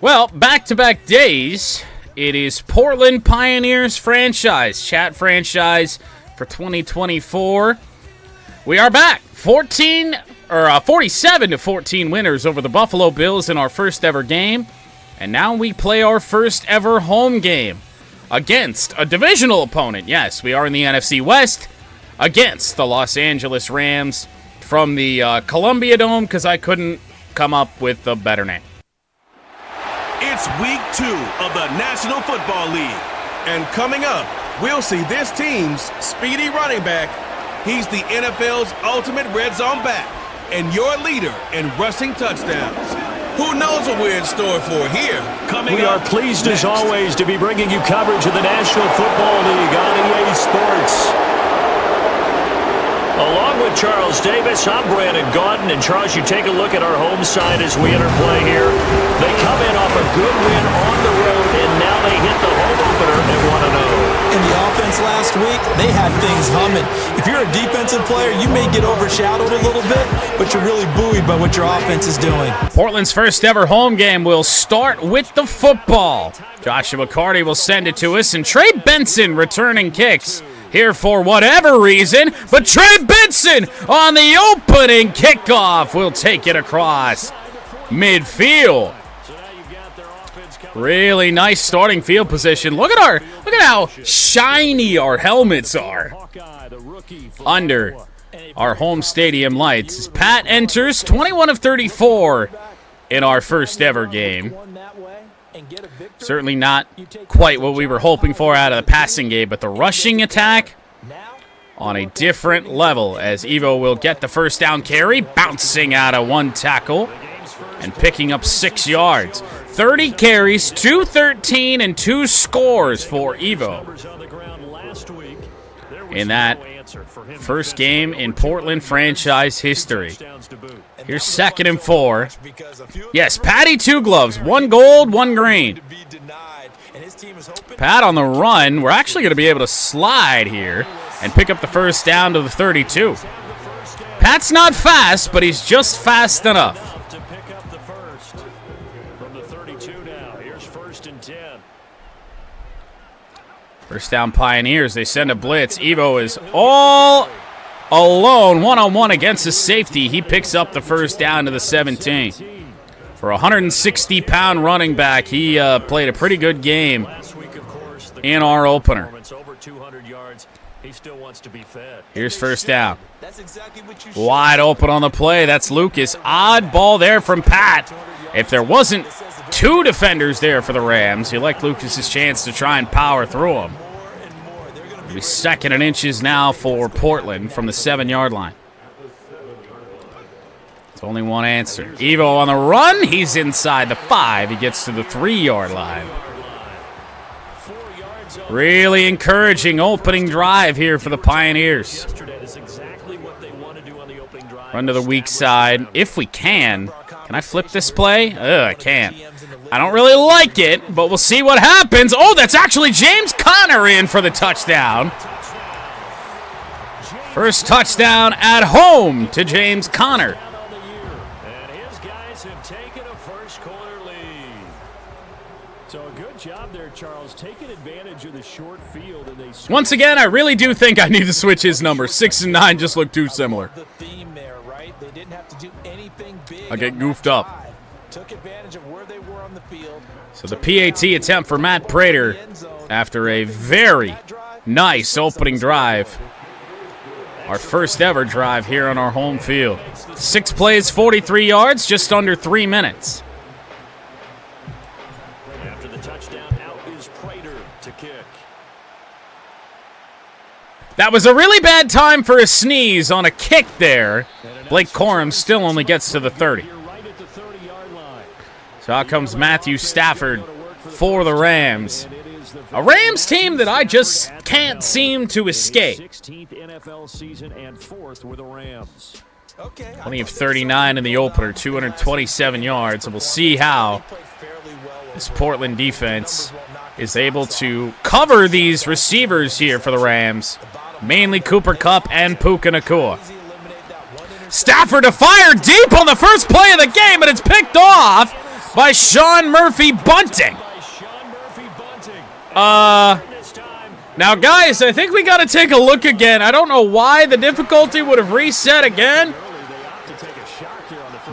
Well, back-to-back days, it is Portland Pioneers franchise, chat franchise for 2024. We are back, 47-14 winners over the Buffalo Bills in our first ever game, and now we play our first ever home game against a divisional opponent. Yes, we are in the NFC West against the Los Angeles Rams from the Columbia Dome, because I couldn't come up with a better name. It's week 2 of the National Football League. And coming up, we'll see this team's speedy running back. He's the NFL's ultimate red zone back and your leader in rushing touchdowns. Who knows what we're in store for here? We are pleased as always to be bringing you coverage of the National Football League on EA Sports. Along with Charles Davis, I'm Brandon Gaudin. And Charles, you take a look at our home side as we enter play here. They come in off a good win on the road, and now they hit the home opener at 1-0. In the offense last week, they had things humming. If you're a defensive player, you may get overshadowed a little bit, but you're really buoyed by what your offense is doing. Portland's first ever home game will start with the football. Joshua McCarty will send it to us, and Trey Benson returning kicks here for whatever reason, but Trey Benson on the opening kickoff will take it across midfield. Really nice starting field position. Look at how shiny our helmets are under our home stadium lights. As Pat enters 21 of 34 in our first ever game. Certainly not quite what we were hoping for out of the passing game, but the rushing attack on a different level, as Evo will get the first down carry, bouncing out of one tackle and picking up 6 yards. 30 carries, 213, and 2 scores for Evo in that first game in Portland franchise history. Here's 2nd and 4. Yes, Patty 2 gloves, 1 gold, 1 green. Pat on the run. We're actually going to be able to slide here and pick up the first down to the 32. Pat's not fast, but he's just fast enough. First down Pioneers. They send a blitz. Evo is all alone, one-on-one against the safety. He picks up the first down to the 17. For a 160-pound running back, he played a pretty good game in our opener. Here's first down. Wide open on the play. That's Lucas. Odd ball there from Pat. If there wasn't 2 defenders there for the Rams, he liked Lucas's chance to try and power through them. It'll be 2nd and inches now for Portland from the 7-yard line. It's only one answer. Evo on the run. He's inside the 5. He gets to the 3-yard line. Really encouraging opening drive here for the Pioneers. Run to the weak side if we can. Can I flip this play? I can't. I don't really like it, but we'll see what happens. Oh, that's actually James Conner in for the touchdown. First touchdown at home to James Conner. And his guys have taken a first-quarter lead. So a good job there, Charles, taking advantage of the short field. And they once again, I really do think I need to switch his number. 6 and 9 just look too similar. I get goofed up. So the PAT attempt for Matt Prater after a very nice opening drive. Our first ever drive here on our home field. 6 plays, 43 yards, just under 3 minutes. After the touchdown, out is Prater to kick. That was a really bad time for a sneeze on a kick there. Blake Corum still only gets to the 30. So out comes Matthew Stafford for the Rams. A Rams team that I just can't seem to escape. 16th NFL season and 4th with the Rams. Only have 39 in the opener, 227 yards. And we'll see how this Portland defense is able to cover these receivers here for the Rams. Mainly Cooper Kupp and Puka Nacua. Stafford to fire deep on the first play of the game, but it's picked off by Sean Murphy Bunting. Now, guys, I think we got to take a look again. I don't know why the difficulty would have reset again.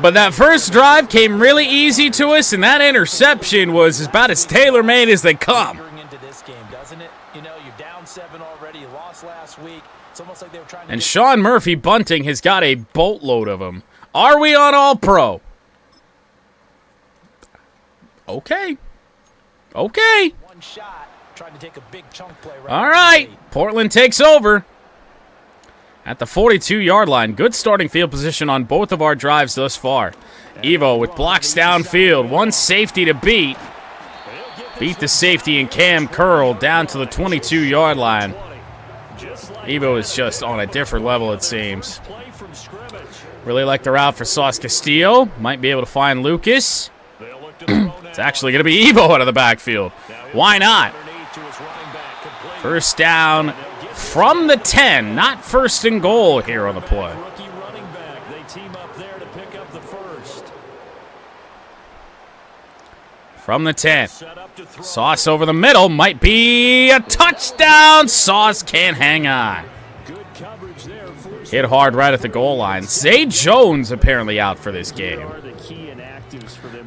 But that first drive came really easy to us, and that interception was about as tailor-made as they come. And Sean Murphy Bunting has got a boatload of them. Are we on All-Pro? Okay. Okay. All right. Portland takes over at the 42-yard line. Good starting field position on both of our drives thus far. Evo with blocks downfield. One safety to beat. Beat the safety and Cam Curl down to the 22-yard line. Evo is just on a different level, it seems. Really like the route for Sauce Castillo. Might be able to find Lucas. It's actually going to be Evo out of the backfield. Why not? First down from the 10. Not first and goal here on the play. From the 10. Sauce over the middle. Might be a touchdown. Sauce can't hang on. Hit hard right at the goal line. Zay Jones apparently out for this game.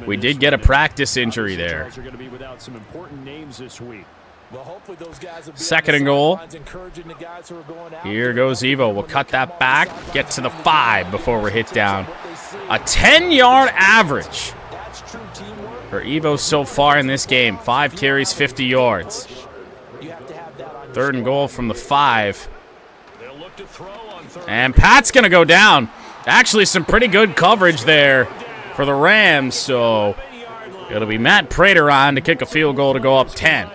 We did get a practice injury there. Second and goal. Here goes Evo. We'll cut that back. Get to the 5 before we're hit down. A 10-yard average for Evo so far in this game. 5 carries, 50 yards. Third and goal from the 5. And Pat's going to go down. Actually, some pretty good coverage there for the Rams. So it'll be Matt Prater on to kick a field goal to go up 10.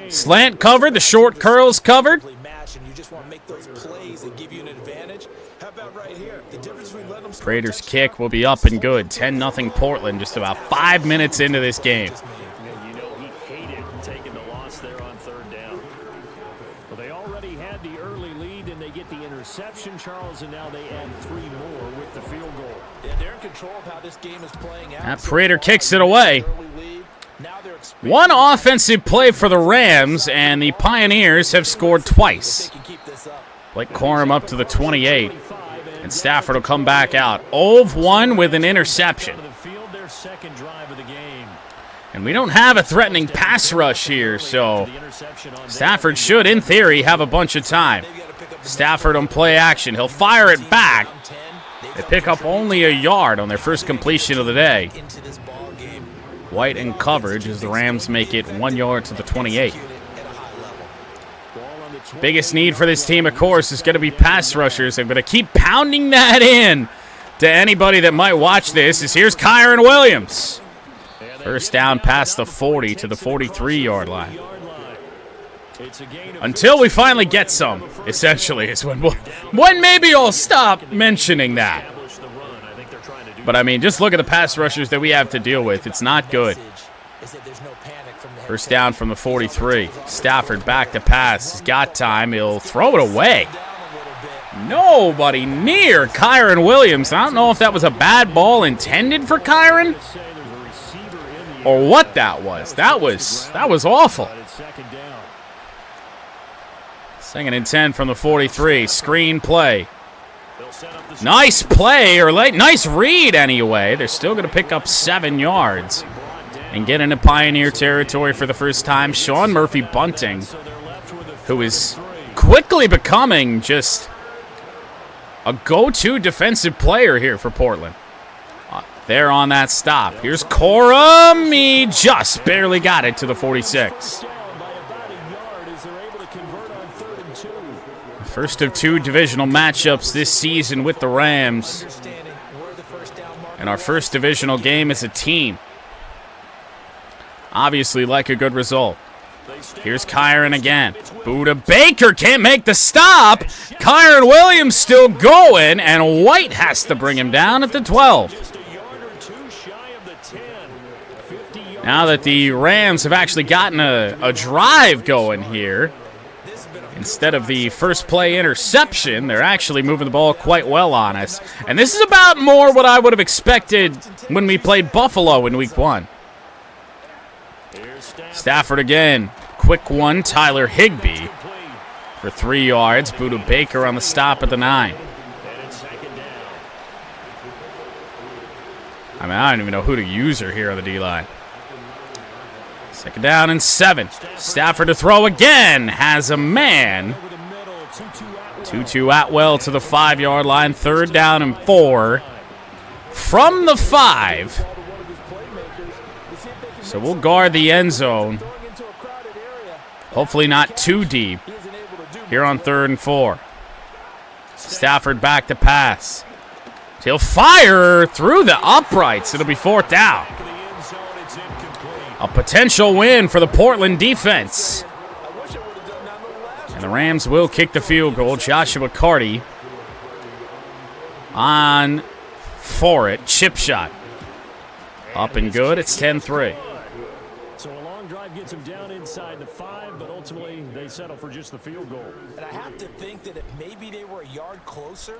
Slant covered. The short curls covered. Prater's kick will be up and good. 10-0 Portland, just about 5 minutes into this game. You know he hated taking the loss there on third down. Well, they already had the early lead, and they get the interception, Charles, and now they add 3 more with the field goal. Yeah, they're in control of how this game is playing out. Matt Prater kicks it away. One offensive play for the Rams, and the Pioneers have scored twice. Blake Corum up to the 28, and Stafford will come back out. 0-1 with an interception. And we don't have a threatening pass rush here, so Stafford should, in theory, have a bunch of time. Stafford on play action. He'll fire it back. They pick up only a yard on their first completion of the day. White in coverage as the Rams make it 1 yard to the 28. Biggest need for this team, of course, is going to be pass rushers. I'm going to keep pounding that in to anybody that might watch this. Here's Kyron Williams. First down past the 40 to the 43-yard line. Until we finally get some, essentially, is when maybe I'll stop mentioning that. But, I mean, just look at the pass rushers that we have to deal with. It's not good. First down from the 43. Stafford back to pass. He's got time. He'll throw it away. Nobody near Kyron Williams. I don't know if that was a bad ball intended for Kyron or what that was. That was awful. Second and 10 from the 43. Screen play. Nice play, or nice read anyway. They're still going to pick up 7 yards and get into Pioneer territory for the first time. Sean Murphy Bunting, who is quickly becoming just a go-to defensive player here for Portland. There on that stop. Here's Corum. He just barely got it to the 46. First of 2 divisional matchups this season with the Rams. And our first divisional game as a team. Obviously like a good result. Here's Kyron again. Buda Baker can't make the stop. Kyron Williams still going, and White has to bring him down at the 12. Now that the Rams have actually gotten a drive going here, Instead of the first play interception, they're actually moving the ball quite well on us. And this is about more what I would have expected when we played Buffalo in Week 1. Stafford again. Quick one, Tyler Higbee for 3 yards. Buda Baker on the stop at the 9. I mean, I don't even know who to use her here on the D-line. 2nd down and 7. Stafford to throw again. Has a man. Tutu Atwell to the 5-yard line. 3rd down and 4. From the 5. So we'll guard the end zone. Hopefully not too deep. Here on 3rd and 4. Stafford back to pass. He'll fire through the uprights. It'll be 4th down. A potential win for the Portland defense. And the Rams will kick the field goal. Joshua Carty on for it. Chip shot. Up and good. It's 10-3. So a long drive gets them down inside the 5, but ultimately they settle for just the field goal. And I have to think that if maybe they were a yard closer,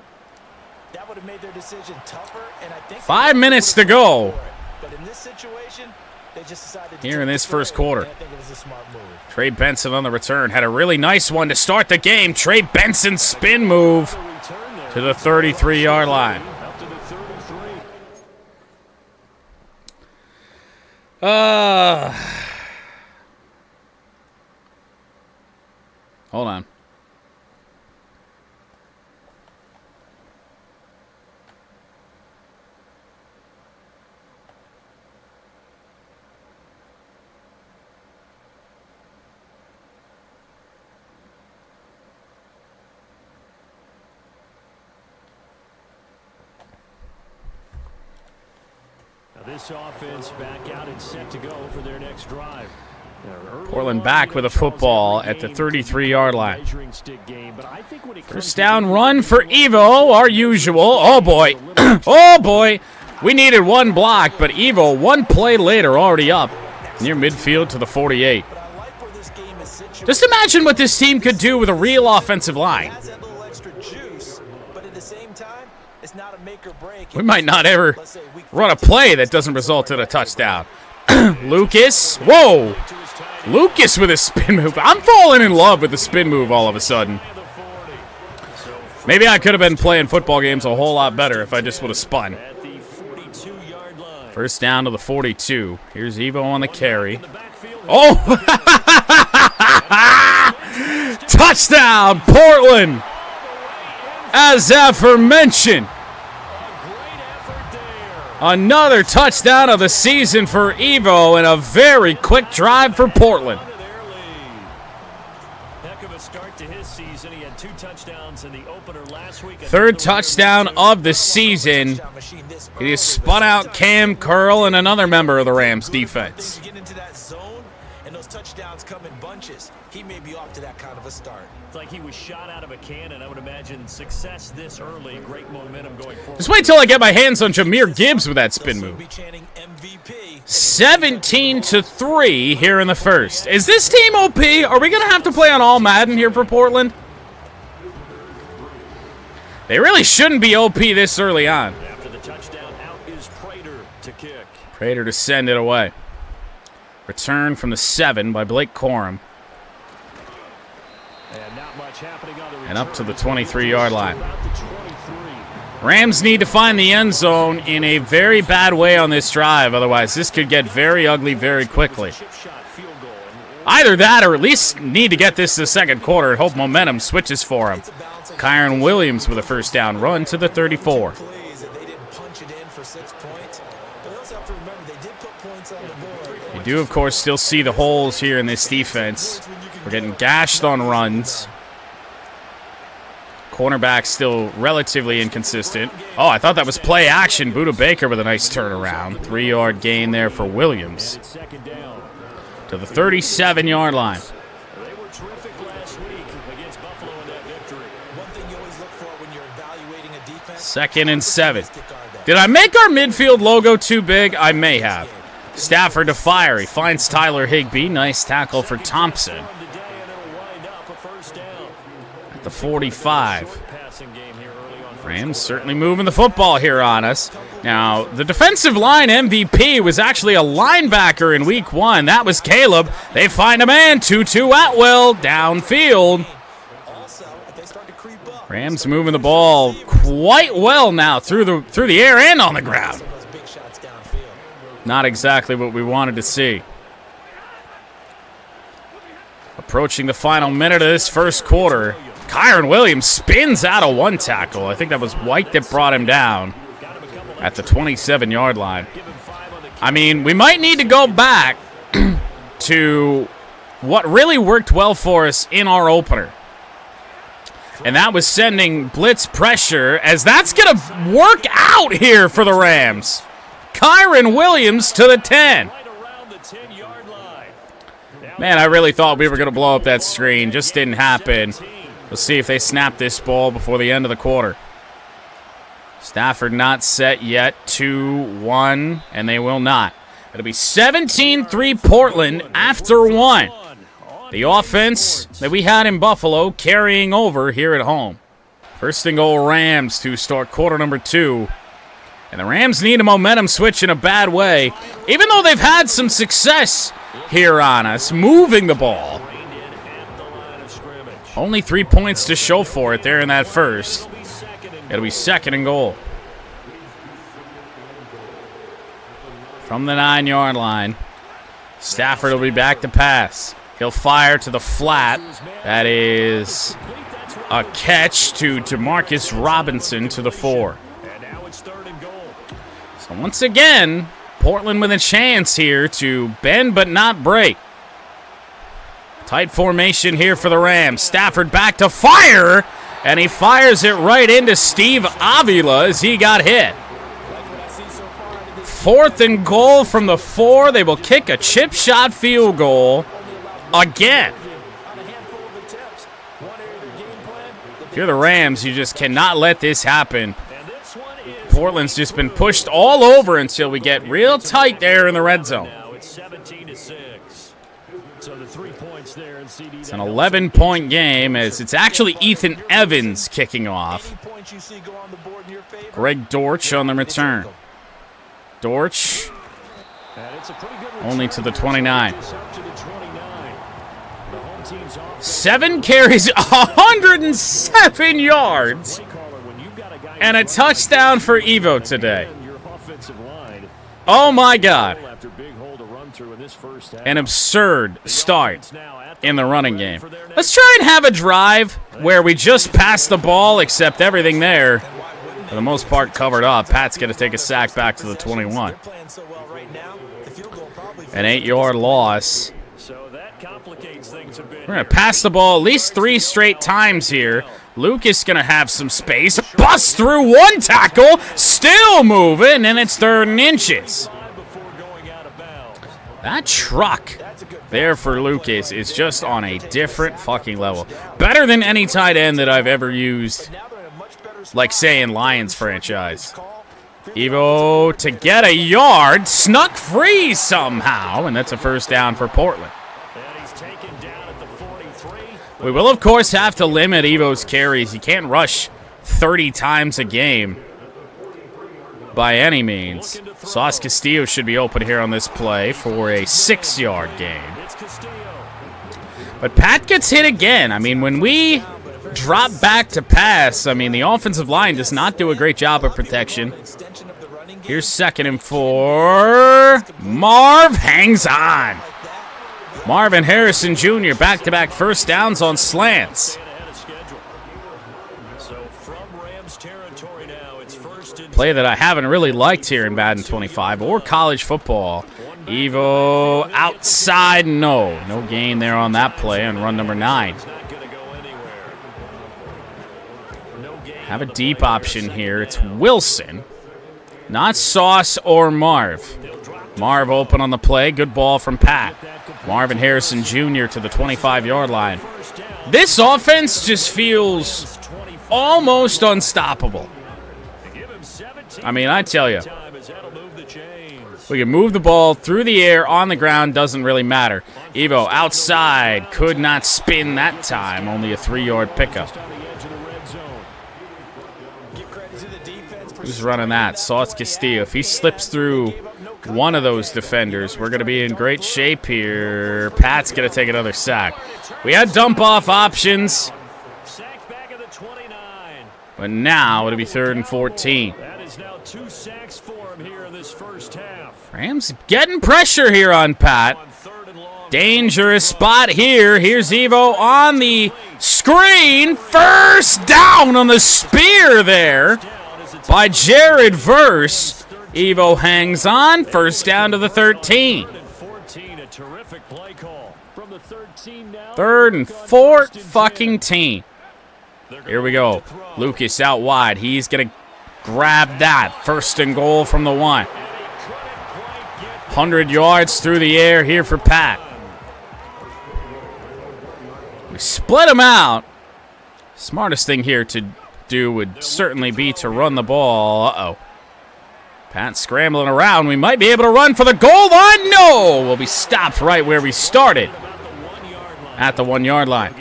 that would have made their decision tougher. And I think 5 minutes to go. But in this situation, they just decided to here in this first quarter. I think it was a smart move. Trey Benson on the return. Had a really nice one to start the game. Trey Benson spin move to the 33-yard line. Hold on. This offense back out and set to go for their next drive. Portland back with a football at the 33-yard line. First down run for Evo, our usual. Oh, boy. Oh, boy. We needed one block, but Evo, one play later, already up near midfield to the 48. Just imagine what this team could do with a real offensive line. We might not ever run a play that doesn't result in a touchdown. Lucas. Whoa. Lucas with a spin move. I'm falling in love with the spin move all of a sudden. Maybe I could have been playing football games a whole lot better if I just would have spun. First down to the 42. Here's Evo on the carry. Oh! Touchdown, Portland! As aforementioned. Another touchdown of the season for Evo and a very quick drive for Portland. Third touchdown of the season. He has spun out Cam Curl and another member of the Rams defense. He may be off to that kind of a start. It's like he was shot out of a cannon. I would imagine success this early, great momentum going forward. Just wait till I get my hands on Jahmyr Gibbs with that spin move. 17-3 here in the first. Is this team OP? Are we going to have to play on All-Madden here for Portland? They really shouldn't be OP this early on. After the touchdown, out is Prater to kick. Prater to send it away. Return from the 7 by Blake Corum. And up to the 23-yard line. Rams need to find the end zone in a very bad way on this drive. Otherwise, this could get very ugly very quickly. Either that or at least need to get this to the second quarter and hope momentum switches for him. Kyron Williams with a first down run to the 34. You do, of course, still see the holes here in this defense. We're getting gashed on runs. Cornerback still relatively inconsistent. Oh, I thought that was play action. Buda Baker with a nice turnaround. 3-yard gain there for Williams. To the 37-yard line. Second and 7. Did I make our midfield logo too big? I may have. Stafford to fire. He finds Tyler Higbee. Nice tackle for Thompson. 45. Rams certainly moving the football here on us. Now, the defensive line MVP was actually a linebacker in week 1. That was Caleb. They find a man, 2-2 Atwell, downfield. Rams moving the ball quite well now through the air and on the ground. Not exactly what we wanted to see. Approaching the final minute of this first quarter. Kyron Williams spins out of one tackle. I think that was White that brought him down at the 27-yard line. I mean, we might need to go back to what really worked well for us in our opener. And that was sending blitz pressure, as that's going to work out here for the Rams. Kyron Williams to the 10. Man, I really thought we were going to blow up that screen. Just didn't happen. We'll see if they snap this ball before the end of the quarter. Stafford not set yet. 2-1, and they will not. It'll be 17-3 Portland after 1. The offense that we had in Buffalo carrying over here at home. First and goal Rams to start quarter number 2. And the Rams need a momentum switch in a bad way, even though they've had some success here on us, moving the ball. Only 3 points to show for it there in that first. It'll be second and goal. From the 9-yard line, Stafford will be back to pass. He'll fire to the flat. That is a catch to DeMarcus Robinson to the 4. So once again, Portland with a chance here to bend but not break. Tight formation here for the Rams. Stafford back to fire, and he fires it right into Steve Avila as he got hit. Fourth and goal from the 4. They will kick a chip shot field goal again. If you're the Rams, you just cannot let this happen. Portland's just been pushed all over until we get real tight there in the red zone. It's an 11-point game, as it's actually Ethan Evans kicking off. Greg Dortch on the return. Dortch only to the 29. 7 carries, 107 yards, and a touchdown for Evo today. Oh my God. An absurd start in the running game. Let's try and have a drive where we just pass the ball, except everything there, for the most part, covered up. Pat's going to take a sack back to the 21. An 8-yard loss. We're going to pass the ball at least 3 straight times here. Lucas going to have some space. Bust through one tackle. Still moving, and it's 3rd and inches. That truck there for Lucas is just on a different fucking level. Better than any tight end that I've ever used, like, say, in Lions franchise. Evo to get a yard. Snuck free somehow, and that's a first down for Portland. We will, of course, have to limit Evo's carries. He can't rush 30 times a game by any means. Sauce Castillo should be open here on this play for a 6-yard gain. But Pat gets hit again. I mean, when we drop back to pass, I mean, the offensive line does not do a great job of protection. Here's 2nd and 4. Marv hangs on. Marvin Harrison Jr. back-to-back first downs on slants. Play that I haven't really liked here in Madden 25 or college football. Evo outside, no gain there on that play on run number 9. Have a deep option here. It's Wilson, not Sauce or Marv. Marv open on the play. Good ball from Pat. Marvin Harrison Jr. to the 25-yard line. This offense just feels almost unstoppable. I mean, I tell you, we can move the ball through the air, on the ground, doesn't really matter. Evo outside, could not spin that time, only a 3-yard pickup. Who's running that? Sauce Castillo. If he slips through one of those defenders, we're going to be in great shape here. Pat's going to take another sack. We had dump-off options. But now it'll be 3rd and 14. That is now 2 sacks for him here in this first half. Rams getting pressure here on Pat. Dangerous spot here. Here's Evo on the screen. First down on the spear there by Jared Verse. Evo hangs on. First down to the 13. 3rd and 14. Here we go. Lucas out wide. He's going to grab that. 1st and goal from the 1. 100 yards through the air here for Pat. We split him out. Smartest thing here to do would certainly be to run the ball. Uh-oh. Pat scrambling around. We might be able to run for the goal line. No! We'll be stopped right where we started. At the 1-yard line.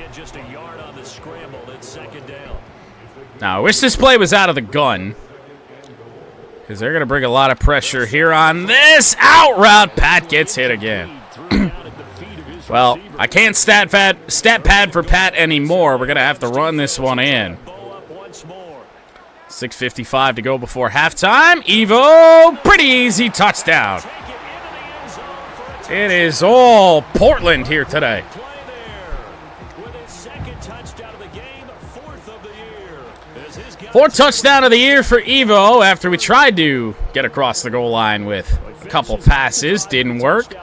Now, I wish this play was out of the gun, because they're going to bring a lot of pressure here on this out route. Pat gets hit again. Well, I can't stat pad for Pat anymore. We're going to have to run this one in. 6:55 to go before halftime. Evo, pretty easy touchdown. It is all Portland here today. 4th touchdown of the year for Evo after we tried to get across the goal line with a couple passes. Didn't work.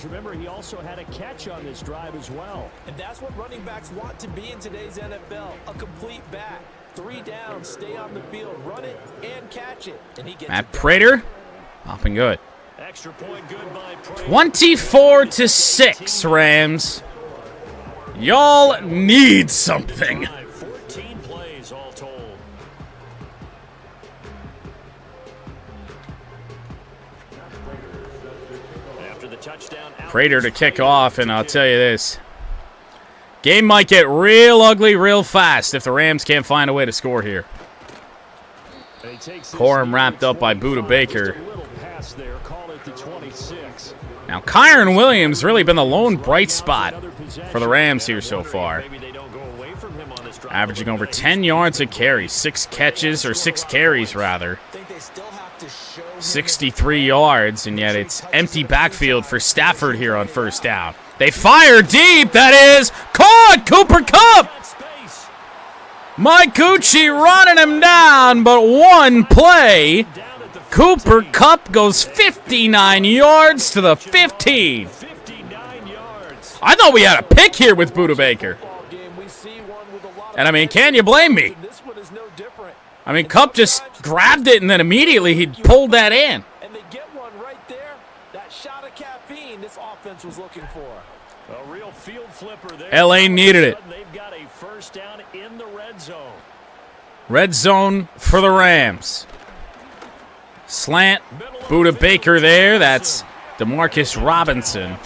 Remember, he also had a catch on this drive as well. And that's what running backs want to be in today's NFL. A complete back. 3 downs, stay on the field, run it, and catch it. And he gets Matt Prater, popping good. Extra point good by Prater. 24-6, Rams. Y'all need something. 14 plays all told. After the touchdown, Prater to kick off, and I'll tell you this. Game might get real ugly real fast if the Rams can't find a way to score here. Corum wrapped up by Buda Baker. Now, Kyron Williams really been the lone bright spot for the Rams here so far. Averaging over 10 yards a carry, 6 catches, or 6 carries rather. 63 yards, and yet it's empty backfield for Stafford here on 1st down. They fire deep. That is caught. Cooper Kupp. Mike Gucci running him down, but one play. Cooper Kupp goes 59 yards to the 15. I thought we had a pick here with Buda Baker. And, I mean, can you blame me? I mean, Kupp just grabbed it, and then immediately he pulled that in. And they get one right there. That shot of caffeine this offense was looking for. A real field flipper there. LA needed it. They've got a 1st down in the red zone. Red zone for the Rams. Slant. Buda Baker there. That's DeMarcus Robinson.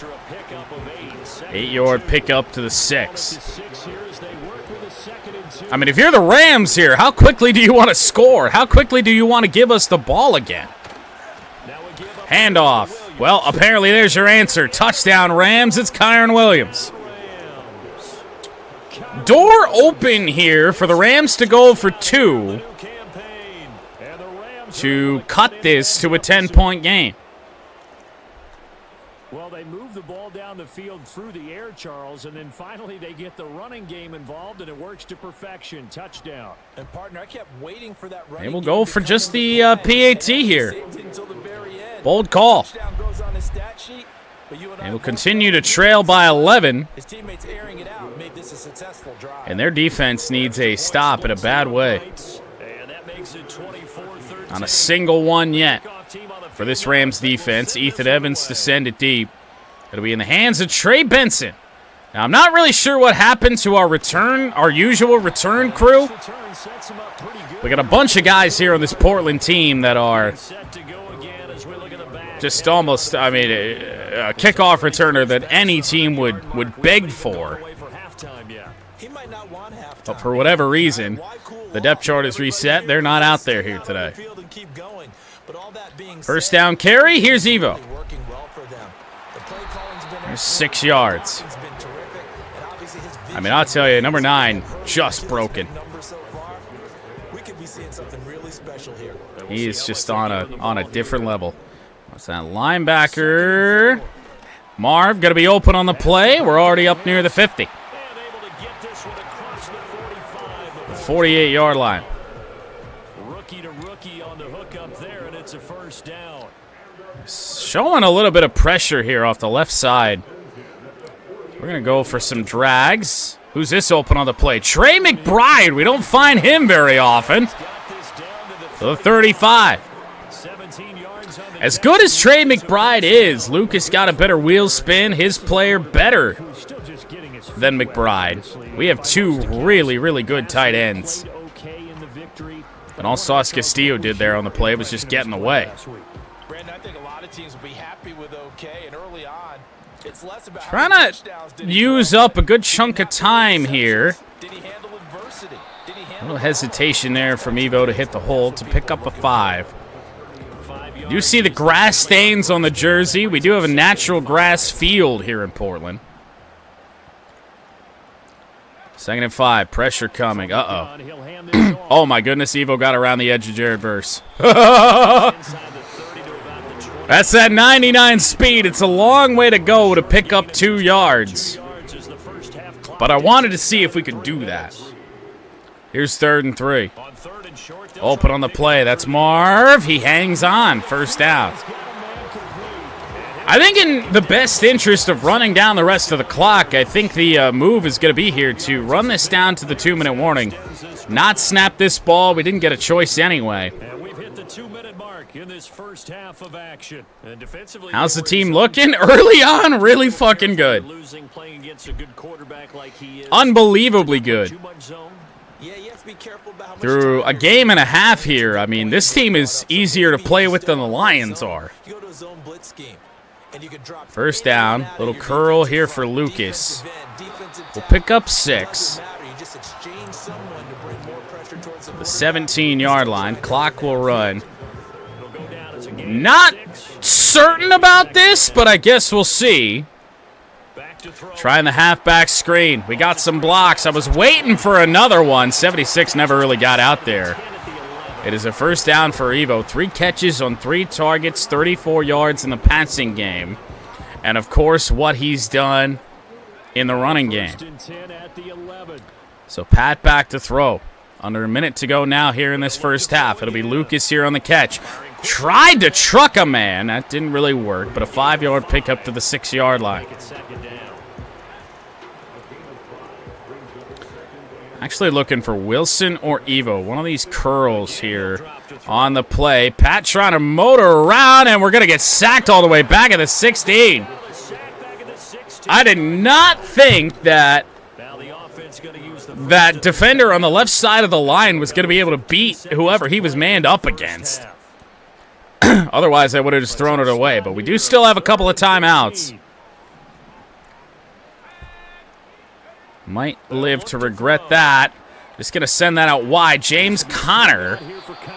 8-yard pickup to the 6. I mean, if you're the Rams here, how quickly do you want to score? How quickly do you want to give us the ball again? Handoff. Well, apparently there's your answer. Touchdown, Rams. It's Kyron Williams. Door open here for the Rams to go for 2 to cut this to a 10-point game. Well, they move the ball down the field through the air, Charles, and then finally they get the running game involved, and it works to perfection. Touchdown. And partner, I kept waiting for that running They will go for just the PAT here. Bold call. They will continue to trail by 11. And their defense needs a stop in a bad way. On a single one yet for this Rams defense. Ethan Evans to send it deep. It'll be in the hands of Trey Benson. Now, I'm not really sure what happened to our usual return crew. We got a bunch of guys here on this Portland team that are just almost, I mean, a kickoff returner that any team would beg for. But for whatever reason, The depth chart is reset. They're not out there here today. First down carry. Here's Evo. There's 6 yards. I mean, I'll tell you, number 9 just broken. He is just on a different level. What's that? Linebacker. Marv going to be open on the play. We're already up near the 50. The 48-yard line. Rookie to rookie on the hook up there, and it's a first down. Showing a little bit of pressure here off the left side. We're going to go for some drags. Who's this open on the play? Trey McBride. We don't find him very often. So the 35. As good as Trey McBride is, Lucas got a better wheel spin. His player better than McBride. We have 2 really, really good tight ends. And all Sauce Castillo did there on the play was just get in the way. Brandon, I think a lot of teams will be happy with okay, and early on, it's less about trying to use up a good chunk of time here. Did he handle adversity? Did he A handle little hesitation there from Evo to hit the hole to pick up a 5. You see the grass stains on the jersey. We do have a natural grass field here in Portland. 2nd and 5. Pressure coming. Uh-oh. Oh, my goodness. Evo got around the edge of Jared Verse. That's that 99 speed. It's a long way to go to pick up 2 yards. But I wanted to see if we could do that. Here's 3rd and 3. Open on the play. That's Marv. He hangs on. First down. I think in the best interest of running down the rest of the clock, I think the move is going to be here to run this down to the 2-minute warning. Not snap this ball. We didn't get a choice anyway. And we've hit the 2-minute mark in this first half of action. And defensively, how's the team looking? Early on, really fucking good. Playing against a good quarterback like he is. Unbelievably good. Too much zone. Yeah, you have to be careful about how much Through a game and a half here, I mean, this team is easier to play with than the Lions are. You go to a zone blitz scheme, and you can drop First down, little curl here for Lucas. We'll pick up 6. The 17-yard line. Clock will run. Not certain about this, but I guess we'll see. Trying the halfback screen. We got some blocks. I was waiting for another one. 76 never really got out there. It is a first down for Evo. 3 catches on 3 targets, 34 yards in the passing game. And, of course, what he's done in the running game. So Pat back to throw. Under a minute to go now here in this first half. It'll be Lucas here on the catch. Tried to truck a man. That didn't really work, but a 5-yard pickup to the 6-yard line. Actually looking for Wilson or Evo. One of these curls here on the play. Pat trying to motor around, and we're going to get sacked all the way back at the 16. I did not think that defender on the left side of the line was going to be able to beat whoever he was manned up against. Otherwise, I would have just thrown it away. But we do still have a couple of timeouts. Might live to regret that. Just going to send that out wide. James Conner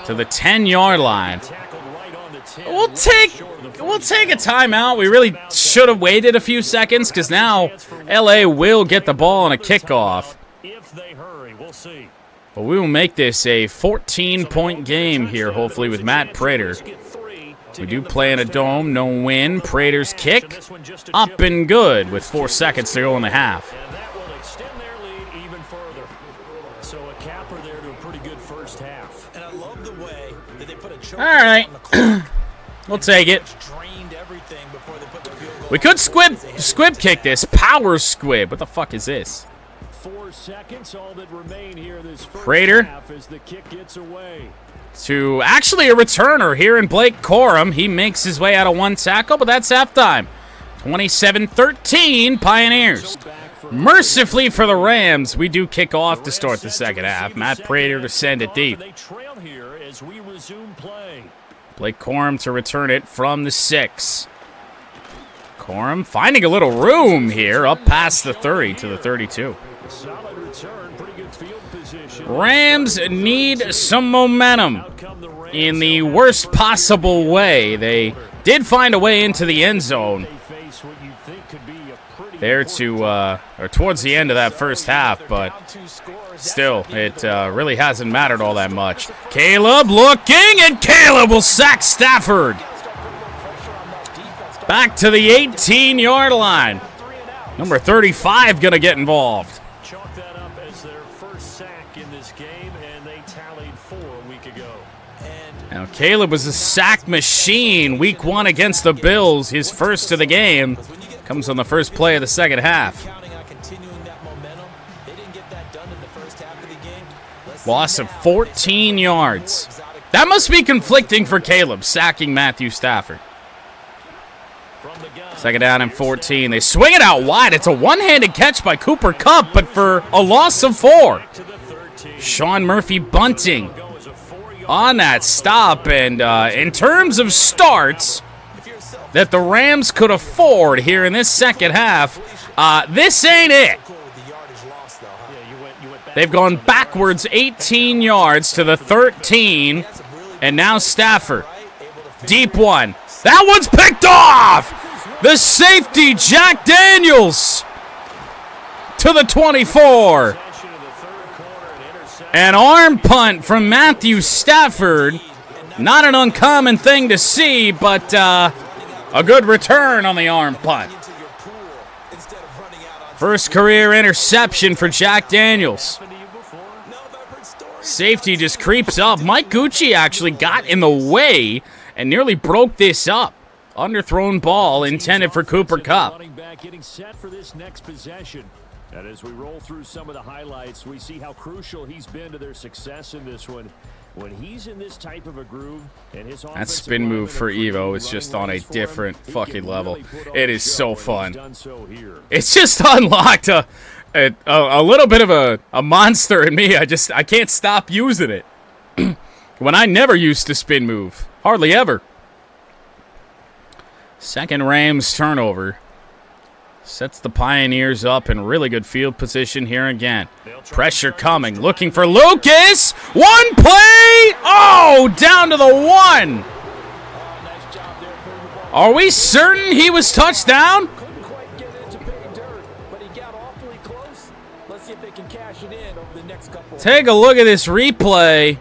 to the 10-yard line. We'll take a timeout. We really should have waited a few seconds because now LA will get the ball on a kickoff. But we will make this a 14-point game here, hopefully, with Matt Prater. We do play in a dome, no win. Prater's kick up and good with 4 seconds to go in the half. All right, we'll take it. We could squib kick this. Power squib. What the fuck is this? 4 seconds, all that remain here this first Prater half as the kick gets away. To actually a returner here in Blake Corum. He makes his way out of 1 tackle, but that's halftime. 27-13 Pioneers. Mercifully for the Rams, we do kick off to start the second half. Matt Prater to send it deep. Blake Corum to return it from the 6. Corum finding a little room here up past the 30 to the 32. Rams need some momentum in the worst possible way. They did find a way into the end zone there or towards the end of that first half, but still, it really hasn't mattered all that much. Caleb looking, and Caleb will sack Stafford. Back to the 18-yard line. Number 35 going to get involved. Chalk that up as their first sack in this game, and they tallied 4 a week ago. Now, Caleb was a sack machine week 1 against the Bills. His first of the game comes on the first play of the second half. Loss of 14 yards. That must be conflicting for Caleb, sacking Matthew Stafford. Second down and 14. They swing it out wide. It's a one-handed catch by Cooper Kupp, but for a loss of 4. Sean Murphy bunting on that stop. And in terms of starts that the Rams could afford here in this second half, this ain't it. They've gone backwards 18 yards to the 13. And now Stafford. Deep one. That one's picked off! The safety, Jack Daniels, to the 24. An arm punt from Matthew Stafford. Not an uncommon thing to see, but a good return on the arm punt. First career interception for Jack Daniels. Safety just creeps up. Mike Gucci actually got in the way and nearly broke this up. Underthrown ball intended for Cooper Kupp. Getting set for this next possession. And as we roll through some of the highlights, we see how crucial he's been to their success in this one. When he's in this type of a groove, and his that spin move for Evo is just on a different fucking level. It is so fun. It's just unlocked a little bit of a monster in me. I can't stop using it. When I never used to spin move. Hardly ever. Second Rams turnover. Sets the Pioneers up in really good field position here again. Pressure coming. Looking for Lucas. One play. Oh, down to the 1. Are we certain he was touchdown? Couldn't quite get it to pay dirt, but he got awfully close. Let's see if they can cash it in over the next couple. Take a look at this replay.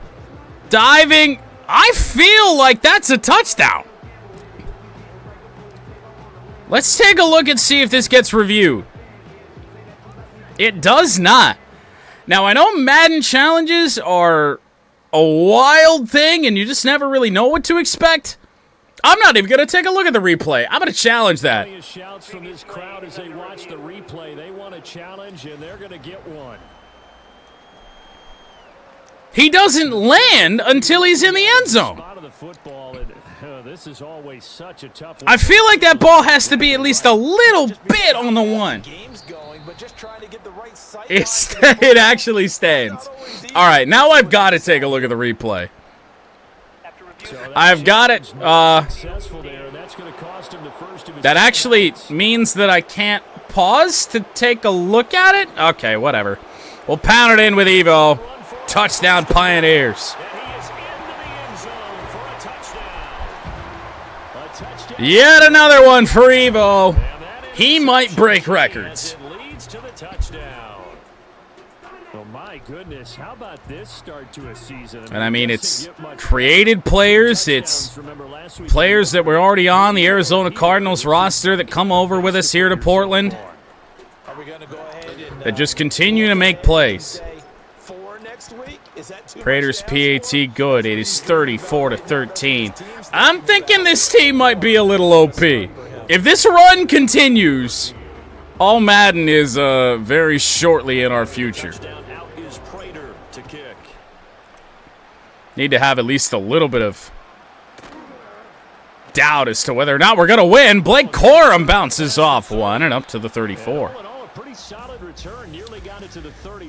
Diving. I feel like that's a touchdown. Let's take a look and see if this gets reviewed. It does not. Now, I know Madden challenges are a wild thing, and you just never really know what to expect. I'm not even going to take a look at the replay. I'm going to challenge that. Shouts from this crowd as they watch the replay. They want a challenge, and they're going to get one. He doesn't land until he's in the end zone. This is always such a tough one. I feel like that ball has to be at least a little bit on the 1. It actually stands. All right, now I've got to take a look at the replay. I've got it. That actually means that I can't pause to take a look at it? Okay, whatever. We'll pound it in with Evo. Touchdown, Pioneers. Yet another one for Evo. He might break records. My goodness, how about this start to a season? And I mean, it's created players. It's players that were already on the Arizona Cardinals roster that come over with us here to Portland that just continue to make plays. Prater's PAT good. It is 34-13. I'm thinking this team might be a little OP. If this run continues, All-Madden is very shortly in our future. Need to have at least a little bit of doubt as to whether or not we're going to win. Blake Corum bounces off one and up to the 34.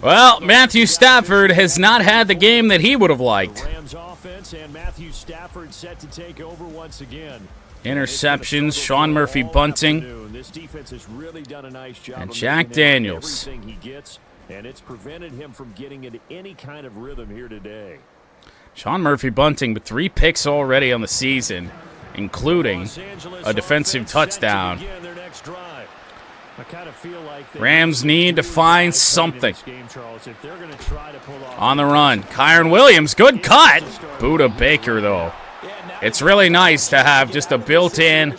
Well, Matthew Stafford has not had the game that he would have liked. Interceptions, Sean Murphy bunting, and Jack Daniels And it's prevented him from getting into any kind of rhythm here today. Sean Murphy bunting with 3 picks already on the season, including a defensive touchdown. Rams need to find something. On the run, Kyron Williams, good cut. Buda Baker, though. It's really nice to have just a built-in,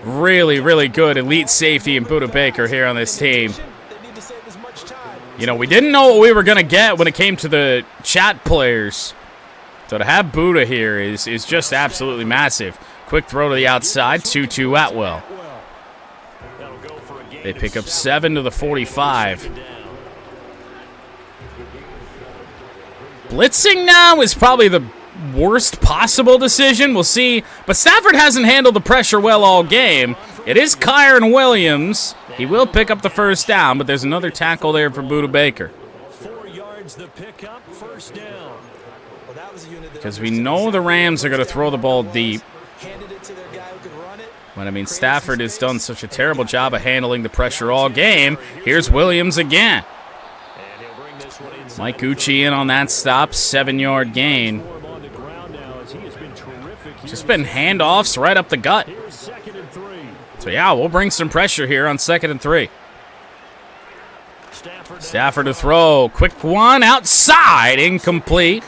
really, really good elite safety in Buda Baker here on this team. You know, we didn't know what we were going to get when it came to the chat players. So to have Buda here is just absolutely massive. Quick throw to the outside, 2-2 Atwell. They pick up 7 to the 45. Blitzing now is probably the worst possible decision. We'll see. But Stafford hasn't handled the pressure well all game. It is Kyron Williams. He will pick up the first down, but there's another tackle there for Buda Baker. 4 yards the pickup, first down. Because we know the Rams are going to throw the ball deep. But, I mean, Stafford has done such a terrible job of handling the pressure all game. Here's Williams again. Mike Gucci in on that stop, 7-yard gain. Just been handoffs right up the gut. So, yeah, we'll bring some pressure here on 2nd and 3. Stafford to throw. Quick one outside, incomplete.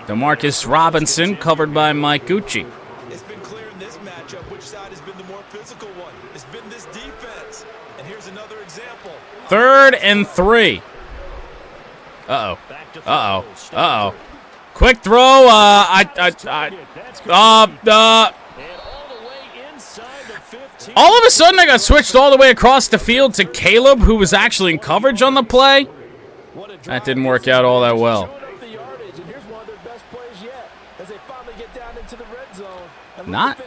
DeMarcus Robinson covered by Mike Gucci. It's been clear in this matchup which side has been the more physical one. It's been this defense. And here's another example. 3rd and 3. Uh-oh. Uh-oh. Uh-oh. Quick throw. All of a sudden, I got switched all the way across the field to Caleb, who was actually in coverage on the play. That didn't work out all that well. Not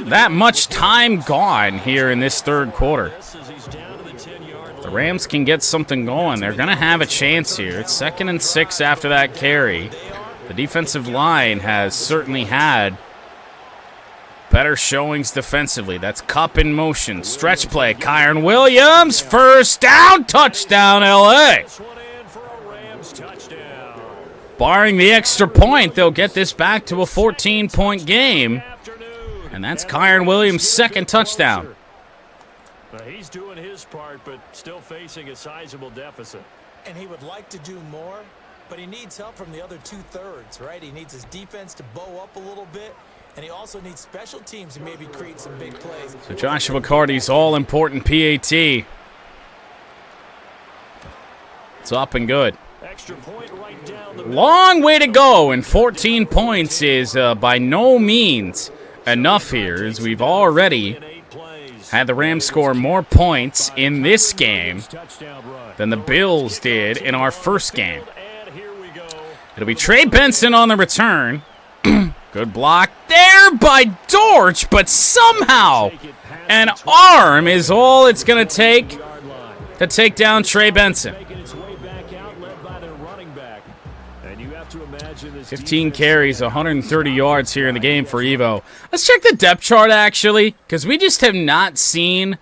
that much time gone here in this 3rd quarter. The Rams can get something going. They're going to have a chance here. It's 2nd and 6 after that carry. The defensive line has certainly had better showings defensively. That's Kupp in motion. Stretch play. Kyron Williams. First down. Touchdown, L.A. Barring the extra point, they'll get this back to a 14-point game. And that's Kyron Williams' 2nd touchdown. He's doing his part, but still facing a sizable deficit. And he would like to do more, but he needs help from the other 2/3, right? He needs his defense to bow up a little bit, and he also needs special teams to maybe create some big plays. So Joshua Carty's all-important PAT. It's up and good. Extra point right down the Long way to go, and 14 points is by no means enough here, as we've already had the Rams score more points in this game than the Bills did in our first game. It'll be Trey Benson on the return. Good block there by Dortch, but somehow an arm is all it's going to take down Trey Benson. 15 carries, 130 yards here in the game for Evo. Let's check the depth chart, actually, because we just have not seen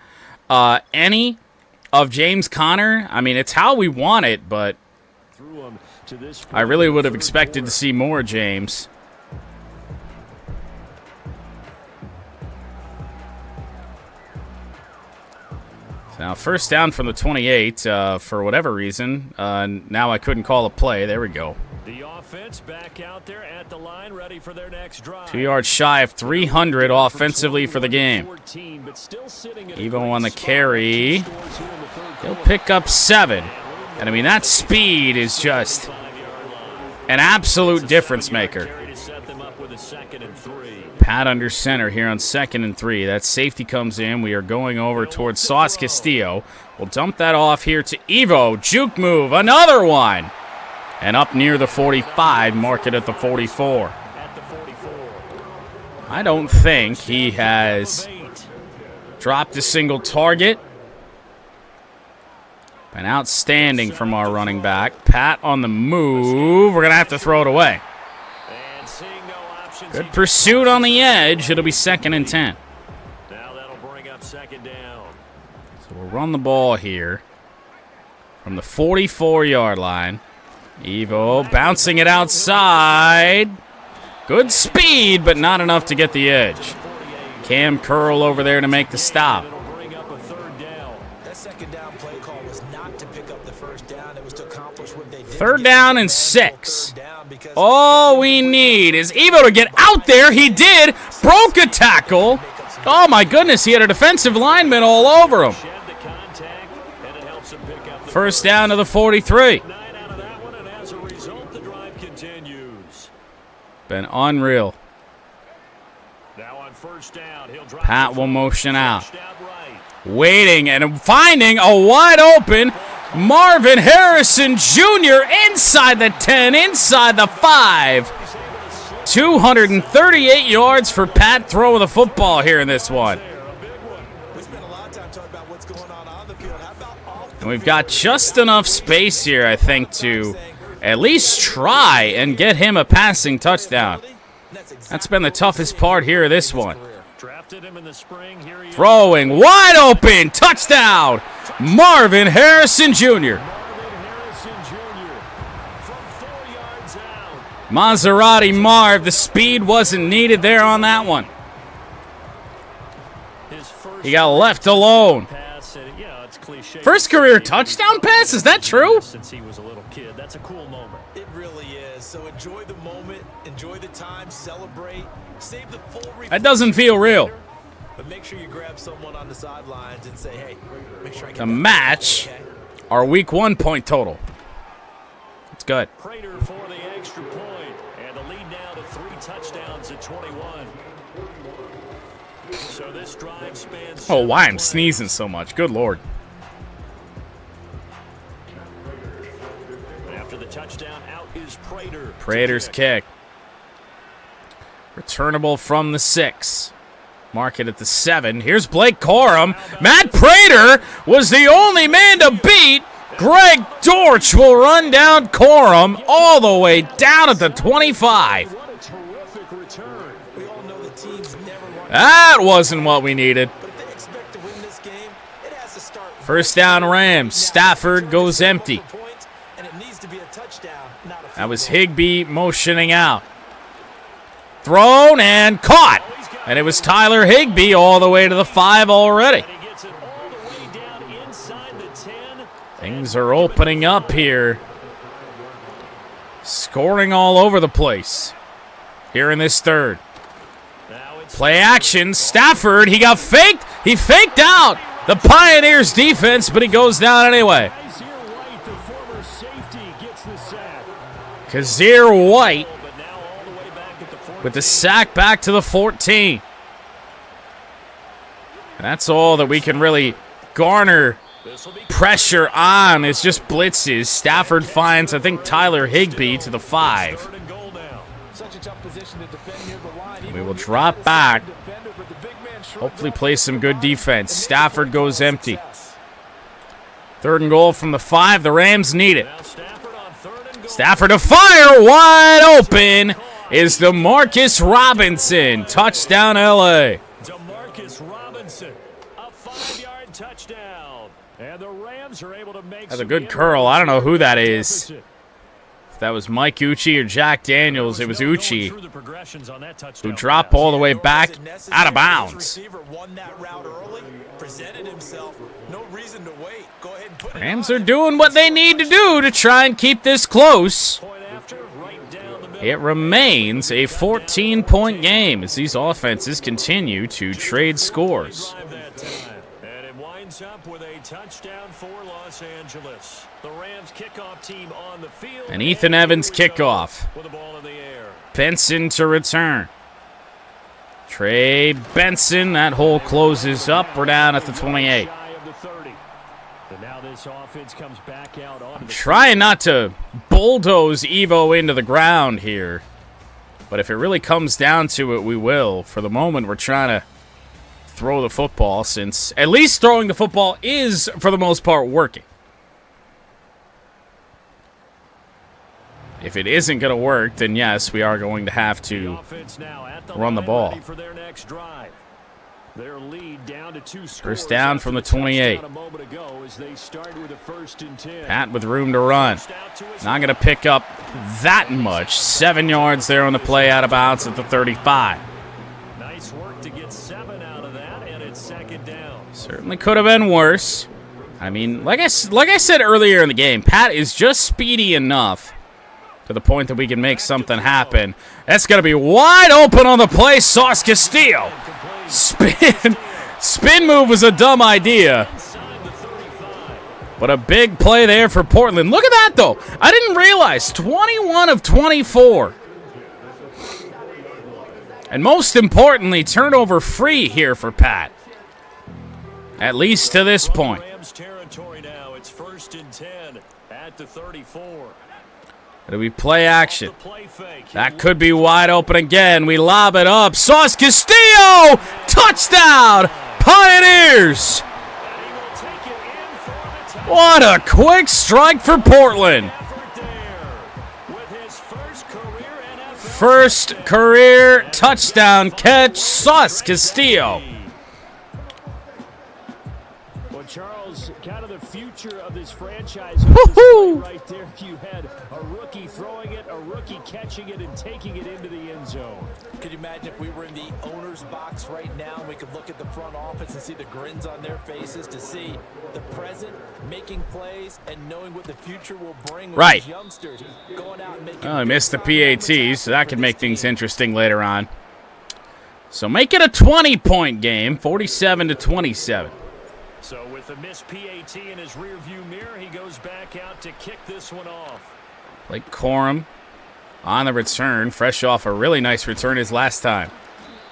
any of James Conner. I mean, it's how we want it, but I really would have expected to see more James. Now, first down from the 28, for whatever reason. Now I couldn't call a play. There we go. The offense back out there at the line, ready for their next drive. 2 yards shy of 300 offensively for the game. Evo on the carry. He'll pick up 7. And, I mean, that speed is just an absolute difference maker. Pat under center here on 2nd and 3. That safety comes in. We are going over towards Sauce Castillo. We'll dump that off here to Evo. Juke move. Another one. And up near the 45, mark it at the 44. I don't think he has dropped a single target. Been outstanding from our running back. Pat on the move. We're going to have to throw it away. Good pursuit on the edge. It'll be 2nd and 10. Now that'll bring up 2nd down. We'll run the ball here from the 44-yard line. Evo bouncing it outside. Good speed, but not enough to get the edge. Cam Curl over there to make the stop. That second down play call was not to pick up the first down. It was to accomplish what they did. 3rd down and 6. All we need is Evo to get out there. He did. Broke a tackle. Oh, my goodness. He had a defensive lineman all over him. 1st down to the 43. Been unreal. Pat will motion out. Waiting and finding a wide open Marvin Harrison Jr. inside the 10, inside the 5. 238 yards for Pat throwing the football here in this one. And we've got just enough space here, I think, to at least try and get him a passing touchdown. That's been the toughest part here of this one. Throwing wide open, touchdown, Marvin Harrison Jr. Maserati Marv, the speed wasn't needed there on that one. He got left alone. First career touchdown pass, is that true? Since he was a little kid, that's a cool moment. It really is. So enjoy the moment, enjoy the time, celebrate, save the full. That doesn't feel real. But make sure you grab someone on the sidelines and say, "Hey, make sure I get To match our week 1 point total. It's good. Prater for the extra point, and the lead now to 3 touchdowns at 21. So this drive spans. Oh, why I'm sneezing so much? Good Lord. After the touchdown, out is Prater. Prater's kick. Returnable from the 6. Mark it at the 7. Here's Blake Corum. Matt Prater was the only man to beat. Greg Dortch will run down Corum all the way down at the 25. What a terrific return. We all know the teams never want That wasn't what we needed. but if they expect to win this game, it has to start. 1st down Rams. Stafford goes empty. Points, and it needs to be a touchdown, not a That was Higbee motioning out. Thrown and caught. And it was Tyler Higbee all the way to the 5 already. And he gets it all the way down inside the 10. Things are opening up here. Scoring all over the place. Here in this 3rd. Now it's Play action. Stafford, he got faked. He faked out the Pioneers defense, but he goes down anyway. Kazir White, the former safety, gets the sack. Kazir White But now all the way back at the 14. with the sack back to the 14. And that's all that we can really garner This'll be pressure on. It's just blitzes. Stafford finds, I think, Tyler Higbee to the 5. 3rd and goal now. Such a tough position to defend near the line. We will drop back. Hopefully play some good defense. Stafford goes empty. 3rd and goal from the 5. The Rams need it. Now Stafford on 3rd and goal. Stafford to fire. Wide open is DeMarcus Robinson. Touchdown, LA. DeMarcus Robinson, a 5-yard touchdown. And the Rams are able to make That's a good curl. I don't know who that is. If that was Mike Uchi or Jack Daniels, it was Uchi, who dropped all the way back out of bounds. Rams are doing what they need to do to try and keep this close. It remains a 14-point game as these offenses continue to trade scores. And it winds up with a touchdown for Los Angeles. The Rams kickoff team on the field. And Ethan Evans kickoff. With the ball in the air. Benson to return. Trey Benson, that hole closes up. We're down at the 28. Shy of the 30. And now this offense comes back out on the Trying not to bulldoze Evo into the ground here. But if it really comes down to it, we will. For the moment, we're trying to throw the football, since at least throwing the football is, for the most part, working. If it isn't going to work, then yes, we are going to have to offense now at the run the line, ball. ready for their next drive. Their lead down to 2 scores. First down from the 28. A moment ago as they started with a 1st and 10. Pat with room to run. Not going to pick up that much. 7 yards there on the play out of bounds at the 35. Nice work to get 7 out of that, and it's 2nd down. Certainly could have been worse. I mean, like I said earlier in the game, Pat is just speedy enough to the point that we can make something happen. That's going to be wide open on the play. Sauce Castillo. Spin move was a dumb idea. But a big play there for Portland. Look at that, though. I didn't realize 21 of 24. And most importantly, turnover free here for Pat. At least to this point. Rams territory now. It's 1st and 10 at the 34. It'll be play action. That could be wide open again. We lob it up. Sauce Castillo! Touchdown! Pioneers! What a quick strike for Portland. First career touchdown catch, Sauce Castillo. Well, Charles, kind of the future of this franchise. Woohoo! Right there, you had a rookie throwing it, a rookie catching it, and taking it into the end zone. Could you imagine if we were in the owner's box right now and we could look at the front office and see the grins on their faces, to see the present making plays and knowing what the future will bring with right. these youngsters going out and making. Oh, I missed the PAT, so that could make things interesting later on. So make it a 20-point game, 47-27. So with the missed PAT in his rearview mirror, he goes back out to kick this one off. Blake Corum on the return, fresh off a really nice return his last time.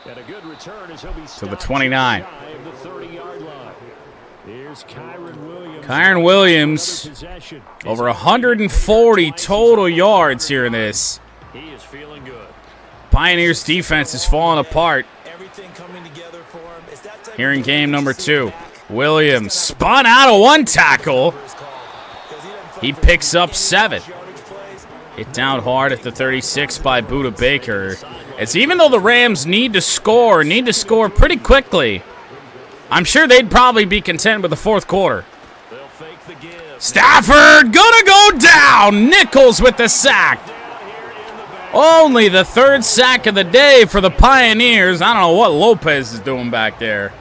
And a good return as he'll be To the 29. of the 30-yard line. Here's Kyron Williams, over 140 total yards here in this. He is feeling good. Pioneers defense is falling apart Everything coming together for him. Is that type here in of game number leadership 2. Williams spun out of one tackle. He picks up 7. Hit down hard at the 36 by Buda Baker. It's even though the Rams need to score pretty quickly, I'm sure they'd probably be content with the fourth quarter. They'll fake the give. Stafford gonna go down. Nichols with the sack. Only the 3rd sack of the day for the Pioneers. I don't know what Lopez is doing back there.